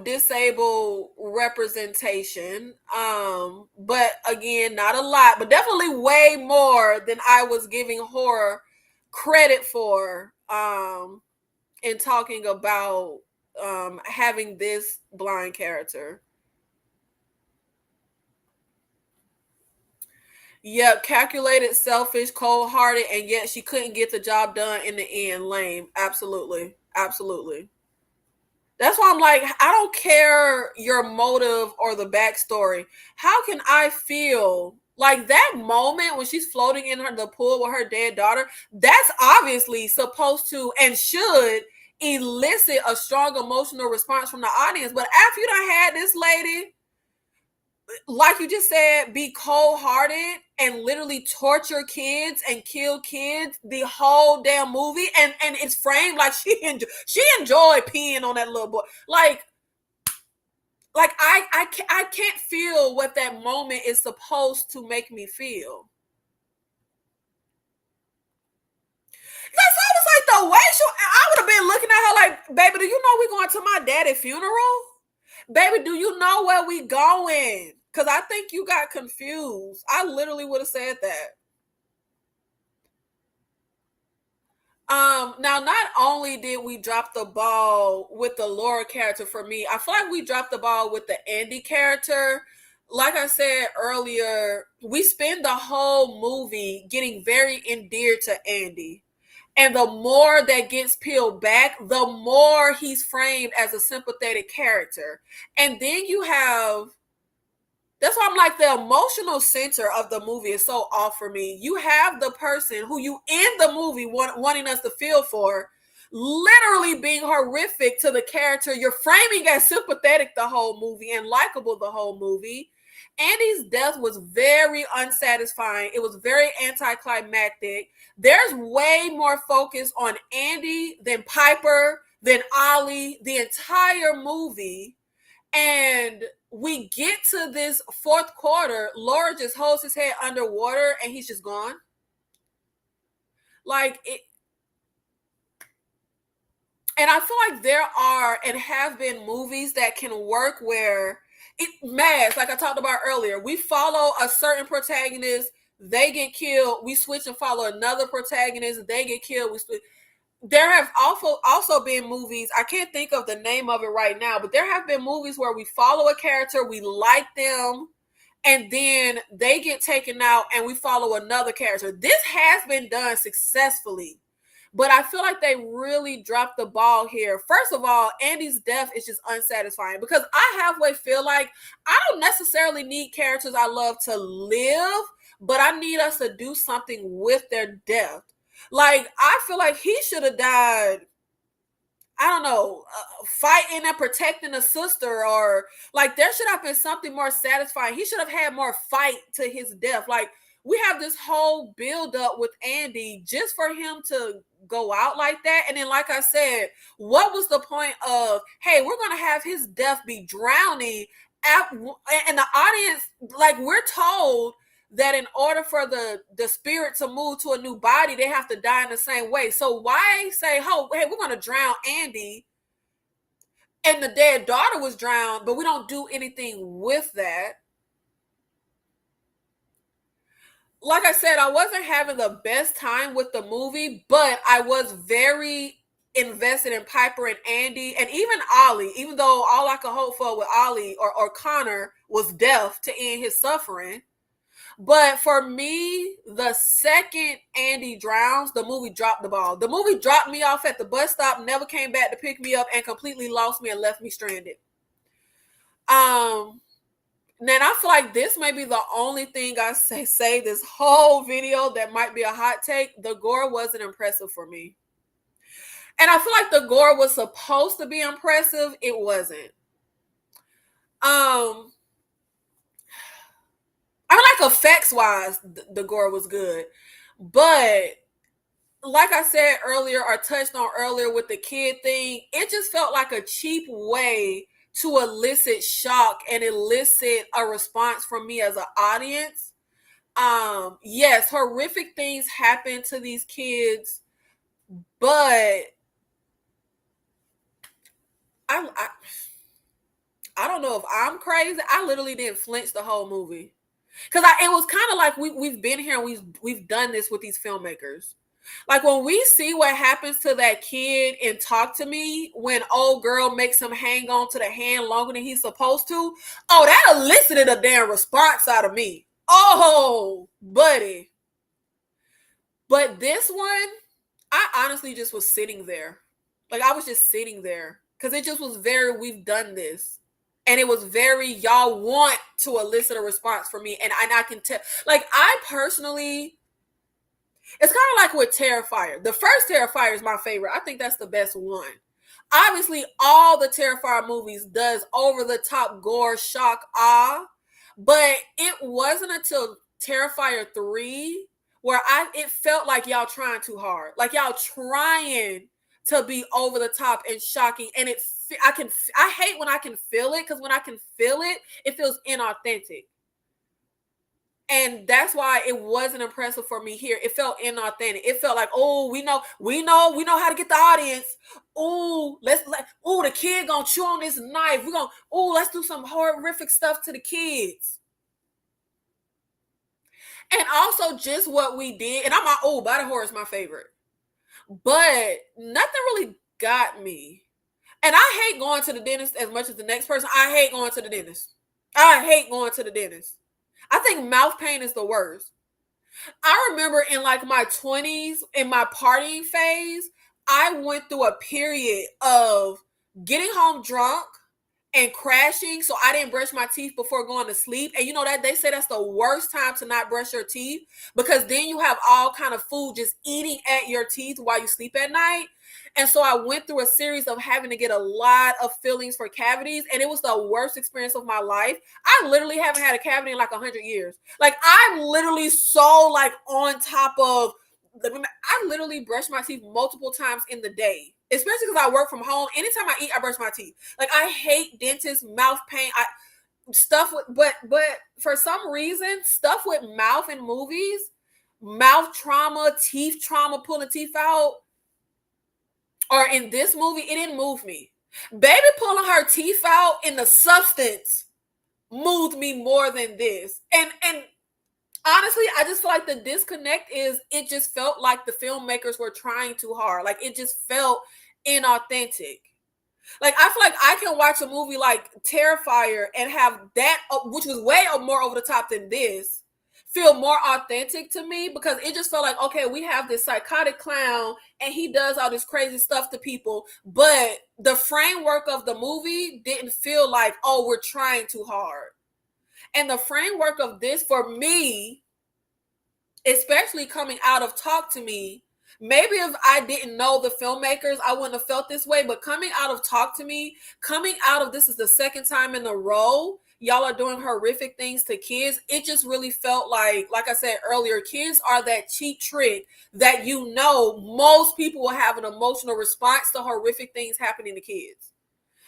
disabled representation, but again, not a lot, but definitely way more than I was giving horror credit for in talking about having this blind character. Yep, calculated, selfish, cold-hearted, and yet she couldn't get the job done in the end. Lame. Absolutely. Absolutely. That's why I'm like, I don't care your motive or the backstory. How can I feel like that moment when she's floating in the pool with her dead daughter? That's obviously supposed to and should elicit a strong emotional response from the audience. But after you done had this lady, like you just said, be cold-hearted and literally torture kids and kill kids the whole damn movie, and it's framed like she enjoyed peeing on that little boy. Like I can't feel what that moment is supposed to make me feel. That's almost like the way I would have been looking at her like, baby, do you know we going to my daddy's funeral? Baby, do you know where we going? Because I think you got confused. I literally would have said that. Now not only did we drop the ball with the Laura character for me, I feel like we dropped the ball with the Andy character. Like I said earlier, we spend the whole movie getting very endeared to Andy. And the more that gets peeled back, the more he's framed as a sympathetic character. And then you have, that's why I'm like, the emotional center of the movie is so off for me. You have the person who you in the movie wanting us to feel for literally being horrific to the character you're framing as sympathetic the whole movie and likable the whole movie. Andy's death was very unsatisfying. It was very anticlimactic. There's way more focus on Andy than Piper, than Ollie, the entire movie. And we get to this fourth quarter, Laura just holds his head underwater and he's just gone. Like it. And I feel like there are and have been movies that can work where it matters. Like I talked about earlier, we follow a certain protagonist, they get killed, we switch and follow another protagonist, they get killed, we switch. There have also been movies, I can't think of the name of it right now, but there have been movies where we follow a character, we like them, and then they get taken out and we follow another character. This has been done successfully, but I feel like they really dropped the ball here. First of all, Andy's death is just unsatisfying because I halfway feel like I don't necessarily need characters I love to live, but I need us to do something with their death. Like, I feel like he should have died, I don't know, fighting and protecting a sister, or like there should have been something more satisfying. He should have had more fight to his death. Like, we have this whole build up with Andy just for him to go out like that. And then, like I said, what was the point of, hey, we're going to have his death be drowning and the audience, like, we're told that in order for the spirit to move to a new body, they have to die in the same way. So why say, oh, hey, we're going to drown Andy and the dead daughter was drowned, but we don't do anything with that? Like I said, I wasn't having the best time with the movie, but I was very invested in Piper and Andy and even Ollie, even though all I could hope for with Ollie or Connor was death to end his suffering. But for me, the second Andy drowns, the movie dropped the ball. The movie dropped me off at the bus stop, never came back to pick me up, and completely lost me and left me stranded. Then I feel like this may be the only thing I say this whole video that might be a hot take. The gore wasn't impressive for me. And I feel like the gore was supposed to be impressive. It wasn't. I mean, like, effects wise, the gore was good, but like I said earlier, or touched on earlier with the kid thing, it just felt like a cheap way to elicit shock and elicit a response from me as an audience. Yes, horrific things happen to these kids, but I don't know if I'm crazy. I literally didn't flinch the whole movie. Because it was kind of like we've been here and we've done this with these filmmakers. Like, when we see what happens to that kid in Talk to Me, when old girl makes him hang on to the hand longer than he's supposed to, oh, that elicited a damn response out of me. Oh, buddy. But this one, I honestly just was sitting there. Like, I was just sitting there. Because it just was very, we've done this. And it was very, y'all want to elicit a response from me. And I can tell, like, I personally, it's kind of like with Terrifier. The first Terrifier is my favorite. I think that's the best one. Obviously, all the Terrifier movies does over the top gore, shock, awe. But it wasn't until Terrifier 3 where it felt like y'all trying too hard. Like, y'all trying to be over the top and shocking. And I hate when I can feel it, because when I can feel it, it feels inauthentic. And that's why it wasn't impressive for me here. It felt inauthentic. It felt like, oh, we know how to get the audience. Oh, the kid gonna chew on this knife. Let's do some horrific stuff to the kids. And also just what we did. And I'm like, oh, body horror is my favorite. But nothing really got me. And I hate going to the dentist as much as the next person. I hate going to the dentist. I hate going to the dentist. I think mouth pain is the worst. I remember in like my 20s, in my partying phase, I went through a period of getting home drunk and crashing, so I didn't brush my teeth before going to sleep. And you know that they say that's the worst time to not brush your teeth, because then you have all kind of food just eating at your teeth while you sleep at night. And so I went through a series of having to get a lot of fillings for cavities, and it was the worst experience of my life. I literally haven't had a cavity in like 100 years. Like, I'm literally so like on top of, I literally brush my teeth multiple times in the day, especially because I work from home. Anytime I eat, I brush my teeth. Like, I hate dentists, mouth pain, stuff with, but for some reason, stuff with mouth in movies, mouth trauma, teeth trauma, pulling teeth out, or in this movie, it didn't move me. Baby pulling her teeth out in the substance moved me more than this. And honestly, I just feel like the disconnect is, it just felt like the filmmakers were trying too hard. Like, it just felt inauthentic. Like, I feel like I can watch a movie like Terrifier and have that, which was way more over the top than this, feel more authentic to me, because it just felt like, okay, we have this psychotic clown and he does all this crazy stuff to people, but the framework of the movie didn't feel like, oh, we're trying too hard. And the framework of this, for me, especially coming out of Talk to Me, maybe if I didn't know the filmmakers, I wouldn't have felt this way. But coming out of Talk to Me, coming out of this is the second time in a row y'all are doing horrific things to kids, it just really felt like I said earlier, kids are that cheap trick that, you know, most people will have an emotional response to horrific things happening to kids.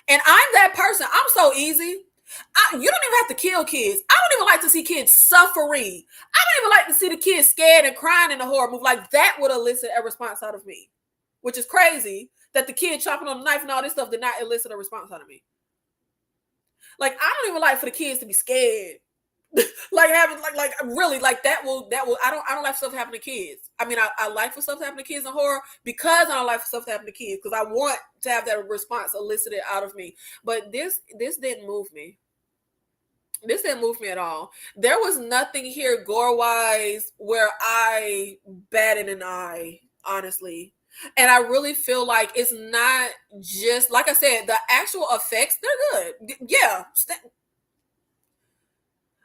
And I'm that person. I'm so easy. You don't even have to kill kids. I don't even like to see kids suffering. I don't even like to see the kids scared and crying in a horror movie. Like, that would elicit a response out of me, which is crazy that the kid chopping on the knife and all this stuff did not elicit a response out of me. Like, I don't even like for the kids to be scared. Like, having like really, like, that will I don't like stuff happening to kids. I mean, I like for stuff to happen to kids in horror, because I don't like for stuff to happen to kids, because I want to have that response elicited out of me. But this didn't move me. This didn't move me at all. There was nothing here gore-wise where I batted an eye, honestly. And I really feel like it's not just, like I said, the actual effects, they're good. Yeah.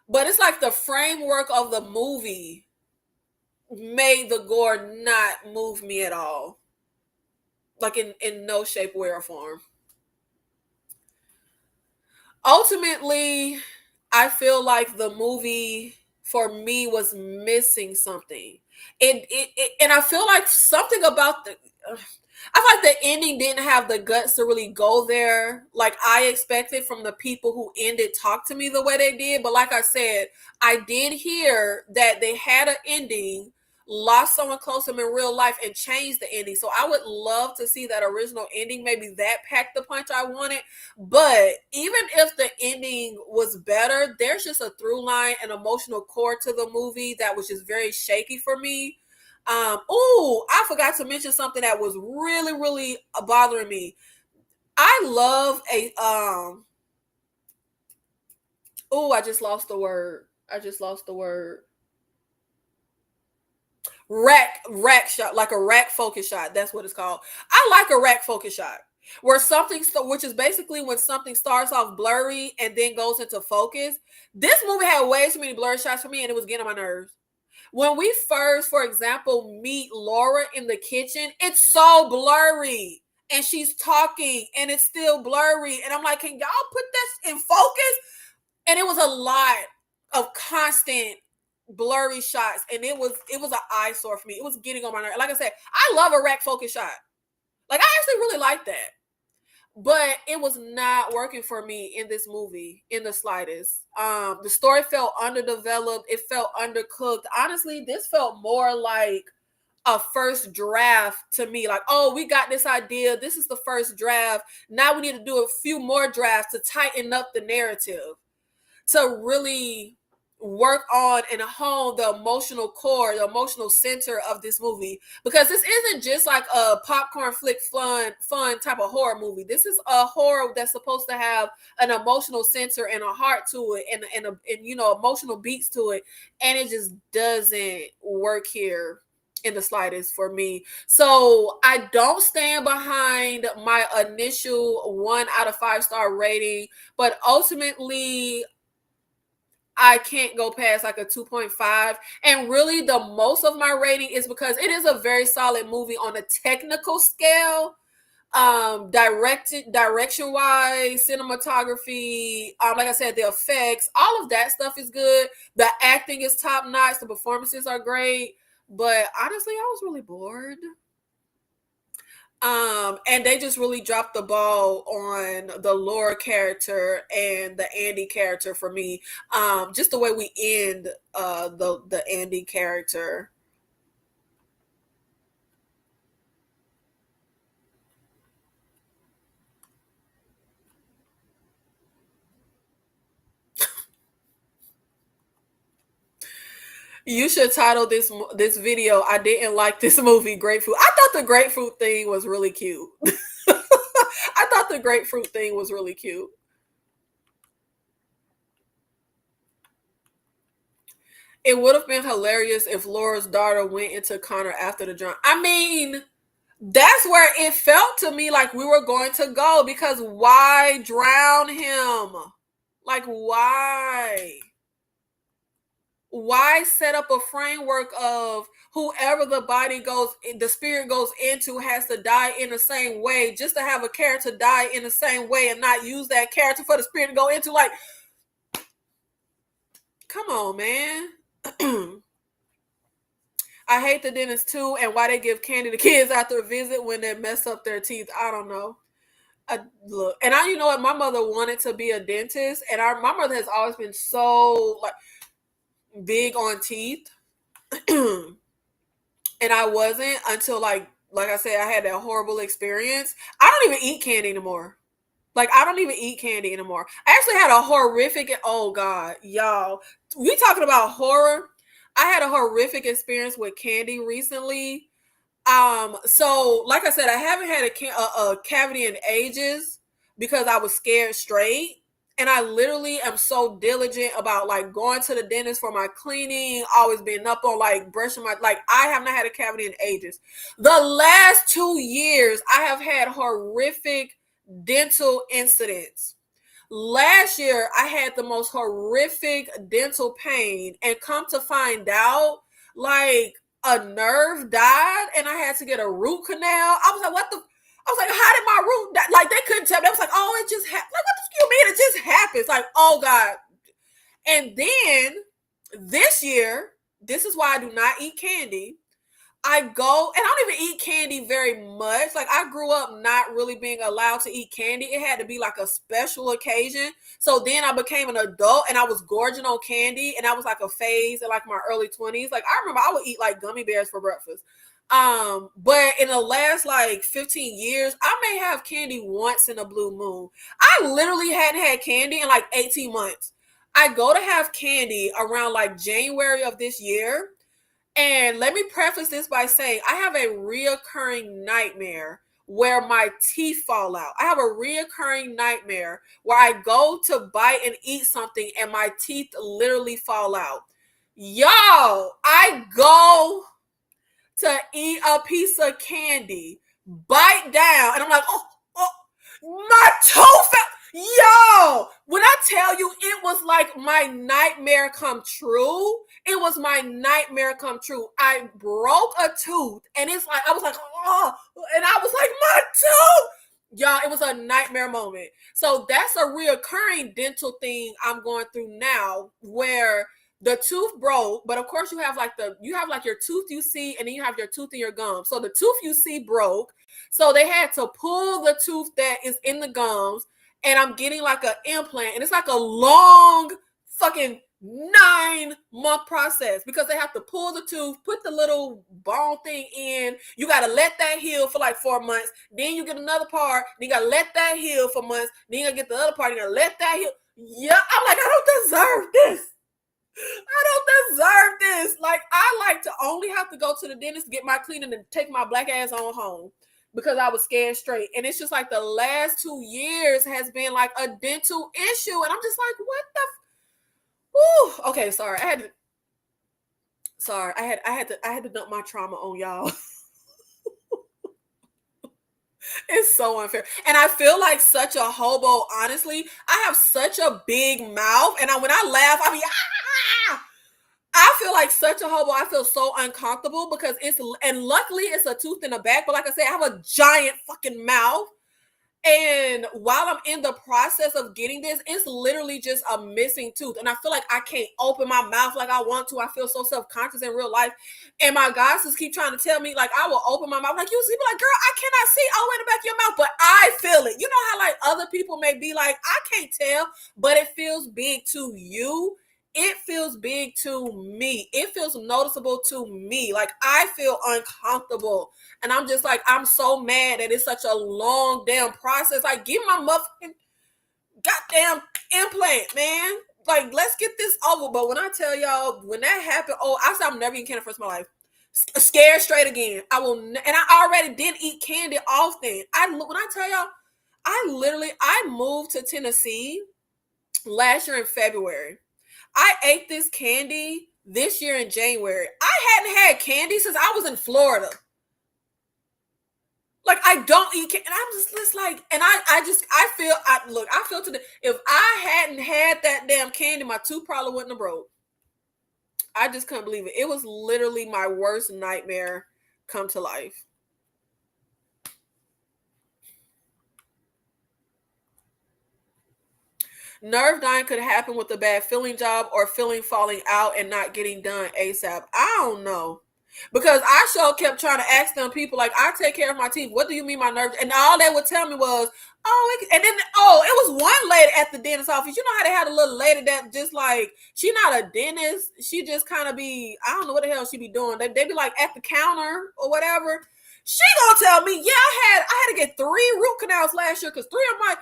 But it's like the framework of the movie made the gore not move me at all. Like, in no shape, way, or form. Ultimately, I feel like the movie for me was missing something. And I feel like something about I feel like the ending didn't have the guts to really go there like I expected from the people who ended Talk to Me the way they did. But like I said, I did hear that they had an ending, lost someone close to them in real life, and changed the ending. So I would love to see that original ending. Maybe that packed the punch I wanted. But even if the ending was better, there's just a through line, an emotional core to the movie that was just very shaky for me. I forgot to mention something that was really, really bothering me. I love I just lost the word. Rack shot, like a rack focus shot. That's what it's called. I like a rack focus shot, where which is basically when something starts off blurry and then goes into focus. This movie had way too many blurry shots for me, and it was getting on my nerves. When we first, for example, meet Laura in the kitchen, it's so blurry. And she's talking and it's still blurry. And I'm like, can y'all put this in focus? And it was a lot of constant blurry shots. And it was an eyesore for me. It was getting on my nerves. Like I said, I love a rack focus shot. Like, I actually really like that. But it was not working for me in this movie in the slightest. The story felt underdeveloped. It felt undercooked. Honestly, this felt more like a first draft to me. Like, oh, we got this idea. This is the first draft. Now we need to do a few more drafts to tighten up the narrative, to really work on and hone the emotional core, the emotional center of this movie. Because this isn't just like a popcorn flick fun type of horror movie. This is a horror that's supposed to have an emotional center and a heart to it, and you know, emotional beats to it. And it just doesn't work here in the slightest for me. So I don't stand behind my initial 1 out of 5 star rating, but ultimately I can't go past like a 2.5. And really, the most of my rating is because it is a very solid movie on a technical scale. Direction wise, cinematography, like I said, the effects, all of that stuff is good. The acting is top notch, the performances are great. But honestly, I was really bored. And they just really dropped the ball on the Laura character and the Andy character for me. Just the way we end the Andy character. You should title this video, "I didn't like this movie, Grapefruit." I thought the grapefruit thing was really cute. I thought the grapefruit thing was really cute. It would have been hilarious if Laura's daughter went into Connor after the drunk. I mean, that's where it felt to me like we were going to go, because why drown him? Like, why? Why set up a framework of whoever the spirit goes into has to die in the same way, just to have a character die in the same way and not use that character for the spirit to go into? Like, come on, man. I hate the dentist too, and why they give candy to kids after a visit when they mess up their teeth. I don't know. Look, and you know what? My mother wanted to be a dentist, and my mother has always been so like big on teeth, and I wasn't until like I said, I had that horrible experience. I don't even eat candy anymore. Like, I don't even eat candy anymore. I actually had a horrific. Oh God, y'all, we talking about horror. I had a horrific experience with candy recently. So like I said, I haven't had a cavity in ages because I was scared straight. And I literally am so diligent about like going to the dentist for my cleaning, always being up on like brushing like I have not had a cavity in ages. The last 2 years, I have had horrific dental incidents. Last year, I had the most horrific dental pain, and come to find out, like, a nerve died, and I had to get a root canal. I was like, what the? I was like, how did my root die? Like, they couldn't tell me. I was like, oh, it just happened. Like, what the you mean? It just happens. Like, oh God. And then this year, this is why I do not eat candy. I go, and I don't even eat candy very much. Like, I grew up not really being allowed to eat candy. It had to be like a special occasion. So then I became an adult and I was gorging on candy, and that was like a phase in like my early 20s. Like, I remember I would eat like gummy bears for breakfast. But in the last like 15 years, I may have candy once in a blue moon. I literally hadn't had candy in like 18 months. I go to have candy around like January of this year. And let me preface this by saying I have a reoccurring nightmare where my teeth fall out. I have a reoccurring nightmare where I go to bite and eat something and my teeth literally fall out. Y'all, I go to eat a piece of candy, bite down, and I'm like, oh, my toe fell. Yo, when I tell you it was like my nightmare come true, it was my nightmare come true. I broke a tooth, and it's like, I was like, oh, and I was like, my tooth. Y'all, it was a nightmare moment. So that's a reoccurring dental thing I'm going through now, where the tooth broke, but of course you have like your tooth you see, and then you have your tooth in your gum. So the tooth you see broke, So they had to pull the tooth that is in the gums, and I'm getting like an implant, and it's like a long fucking 9-month process because they have to pull the tooth, put the little bone thing in. You got to let that heal for like 4 months. Then you get another part. Then you got to let that heal for months. Then you got to get the other part. You got to let that heal. Yeah, I'm like, I don't deserve this. I don't deserve this. Like, I like to only have to go to the dentist, get my cleaning, and take my black ass on home because I was scared straight. And it's just like the last 2 years has been like a dental issue. And I'm just like, what the Woo. Okay, sorry. I had to dump my trauma on y'all. It's so unfair. And I feel like such a hobo, honestly. I have such a big mouth. And when I laugh, I mean, I feel like such a hobo. I feel so uncomfortable because and luckily it's a tooth in the back. But like I said, I have a giant fucking mouth. And while I'm in the process of getting this, it's literally just a missing tooth. And I feel like I can't open my mouth like I want to. I feel so self-conscious in real life. And my goddesses keep trying to tell me, like, I will open my mouth. Like, you see me, like, girl, I cannot see all the way in the back of your mouth, but I feel it. You know how, like, other people may be like, I can't tell, but it feels big to you. It feels big to me. It feels noticeable to me. Like, I feel uncomfortable. And I'm just like, I'm so mad that it's such a long damn process. Like, give my motherfucking goddamn implant, man. Like, let's get this over. But when I tell y'all, when that happened, I said I'm never eating candy for the rest of my life. Scared straight again. I will, and I already didn't eat candy often. When I tell y'all, I moved to Tennessee last year in February. I ate this candy this year in January. I hadn't had candy since I was in Florida. Like, I don't eat candy. And I'm just like, and I feel today, if I hadn't had that damn candy, my tooth probably wouldn't have broke. I just couldn't believe it. It was literally my worst nightmare come to life. Nerve dying could happen with a bad filling job or filling falling out and not getting done ASAP. I don't know. Because I sure kept trying to ask them people, like, I take care of my teeth. What do you mean my nerves? And all they would tell me was, it was one lady at the dentist office. You know how they had a little lady that just like, she not a dentist. She just kind of be, I don't know what the hell she be doing. They be like at the counter or whatever. She gonna tell me, yeah, I had to get 3 root canals last year because 3 of my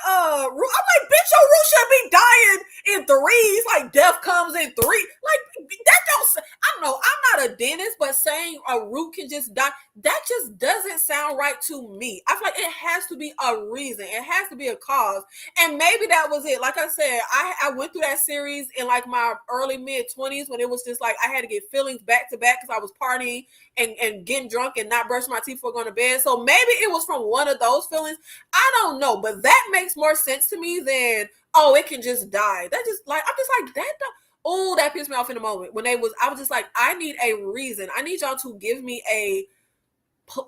I'm like, bitch, your root should be dying in 3s. Like, death comes in 3. Like, that don't. I don't know. I'm not a dentist, but saying a root can just die, that just doesn't sound right to me. I feel like it has to be a reason. It has to be a cause, and maybe that was it. Like I said, I went through that series in like my early mid-20s when it was just like I had to get fillings back to back because I was partying and getting drunk and not brushing my teeth before going to bed. So maybe it was from one of those feelings. I don't know, but that makes more sense to me than, it can just die. That just like, I'm just like, that don't. Oh, that pissed me off in the moment I was just like, I need a reason. I need y'all to give me a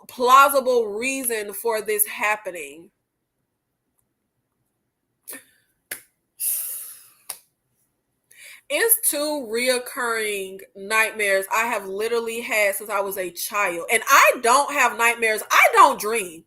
plausible reason for this happening. It's 2 reoccurring nightmares I have literally had since I was a child. And I don't have nightmares. I don't dream.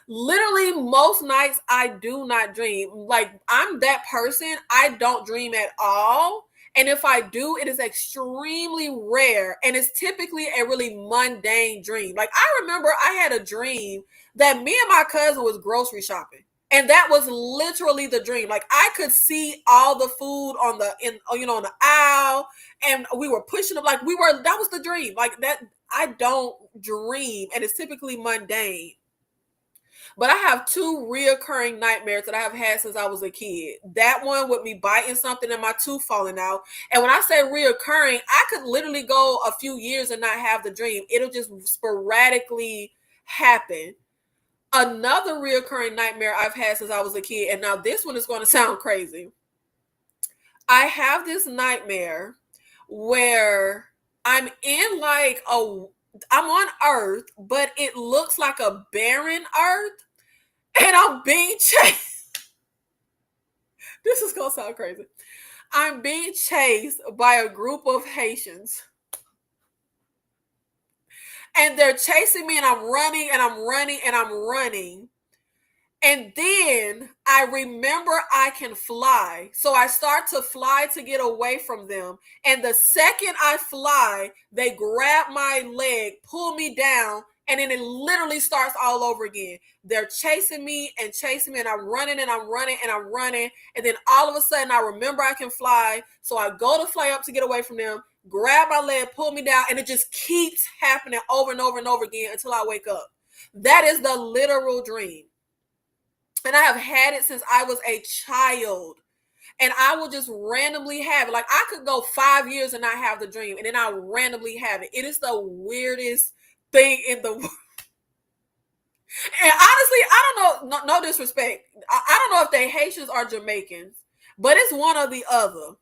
Literally, most nights I do not dream. Like, I'm that person. I don't dream at all. And if I do, it is extremely rare. And it's typically a really mundane dream. Like, I remember I had a dream that me and my cousin was grocery shopping. And that was literally the dream. Like, I could see all the food on the aisle, and we were pushing them. Like, that was the dream. Like, that, I don't dream, and it's typically mundane. But I have 2 reoccurring nightmares that I have had since I was a kid. That one with me biting something and my tooth falling out. And when I say reoccurring, I could literally go a few years and not have the dream. It'll just sporadically happen. Another reoccurring nightmare I've had since I was a kid, and now this one is going to sound crazy. I have this nightmare where I'm in like I'm on Earth, but it looks like a barren Earth, and I'm being chased. This is gonna sound crazy. I'm being chased by a group of Haitians. And they're chasing me, and I'm running and I'm running and I'm running. And then I remember I can fly. So I start to fly to get away from them. And the second I fly, they grab my leg, pull me down, and then it literally starts all over again. They're chasing me, and I'm running and I'm running and I'm running. And then all of a sudden, I remember I can fly. So I go to fly up to get away from them, grab my leg, pull me down, and it just keeps happening over and over and over again until I wake up. That is the literal dream. And I have had it since I was a child. And I will just randomly have it. Like, I could go 5 years and not have the dream, and then I'll randomly have it. It is the weirdest thing in the world. And honestly, I don't know, no disrespect. I don't know if they Haitians or Jamaicans, but it's one or the other.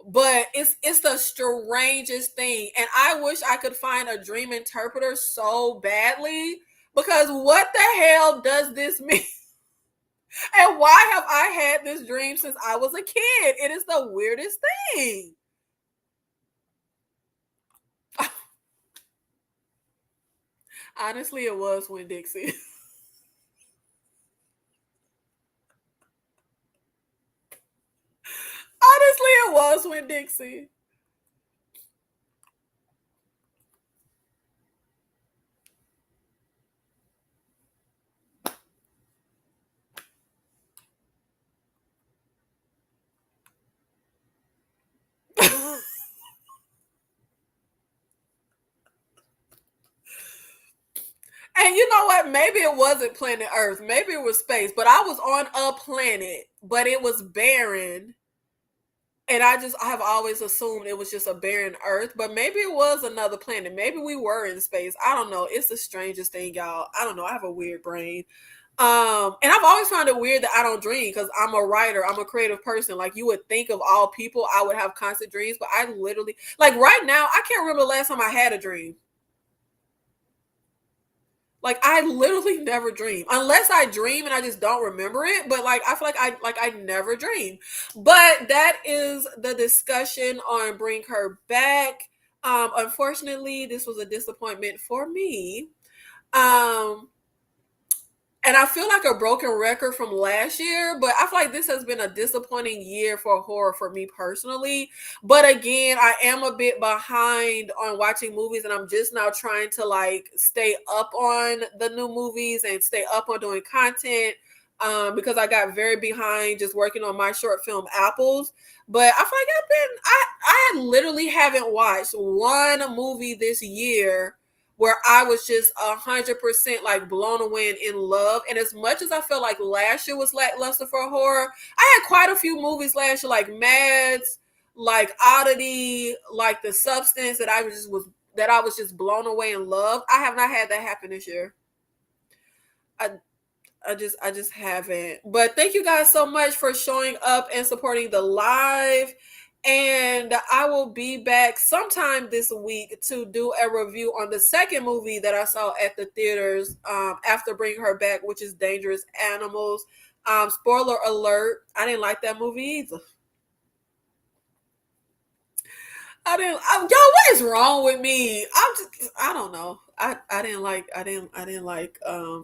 But it's the strangest thing. And I wish I could find a dream interpreter so badly, because what the hell does this mean? And why have I had this dream since I was a kid? It is the weirdest thing. Honestly, it was Winn Dixie. Honestly, it was Winn Dixie. And you know what? Maybe it wasn't planet Earth. Maybe it was space. But I was on a planet, but it was barren. And I have always assumed it was just a barren Earth. But maybe it was another planet. Maybe we were in space. I don't know. It's the strangest thing, y'all. I don't know. I have a weird brain. And I've always found it weird that I don't dream, because I'm a writer. I'm a creative person. Like, you would think of all people, I would have constant dreams. But I literally, like, right now, I can't remember the last time I had a dream. Like, I literally never dream, unless I dream and I just don't remember it. But like, I feel like I never dream. But that is the discussion on Bring Her Back. Unfortunately, this was a disappointment for me. Um, and I feel like a broken record from last year, but I feel like this has been a disappointing year for horror for me personally. But again, I am a bit behind on watching movies, and I'm just now trying to like stay up on the new movies and stay up on doing content, because I got very behind just working on my short film Apples. But I feel like I literally haven't watched one movie this year where I was just 100% like blown away and in love. And as much as I felt like last year was lackluster for horror, I had quite a few movies last year, like Mads, like Oddity, like The Substance, that I was just blown away in love. I have not had that happen this year. I I just haven't. But thank you guys so much for showing up and supporting the live. And I will be back sometime this week to do a review on the second movie that I saw at the theaters after Bring Her Back, which is Dangerous Animals. Spoiler alert, I didn't like that movie either. Yo, what is wrong with me? I don't know. I didn't like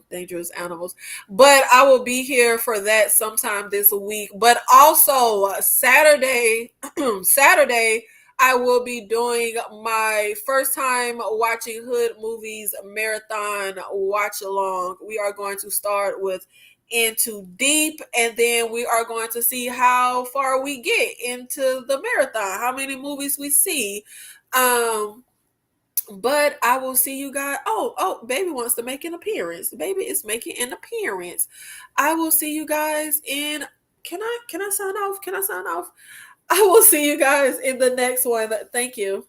Dangerous Animals. But I will be here for that sometime this week. But also Saturday, Saturday, I will be doing my first time watching Hood movies marathon watch along. We are going to start with Into Deep, and then we are going to see how far we get into the marathon, how many movies we see. But I will see you guys. Oh, baby wants to make an appearance. Baby is making an appearance. I will see you guys in. Can I sign off? Can I sign off? I will see you guys in the next one. Thank you.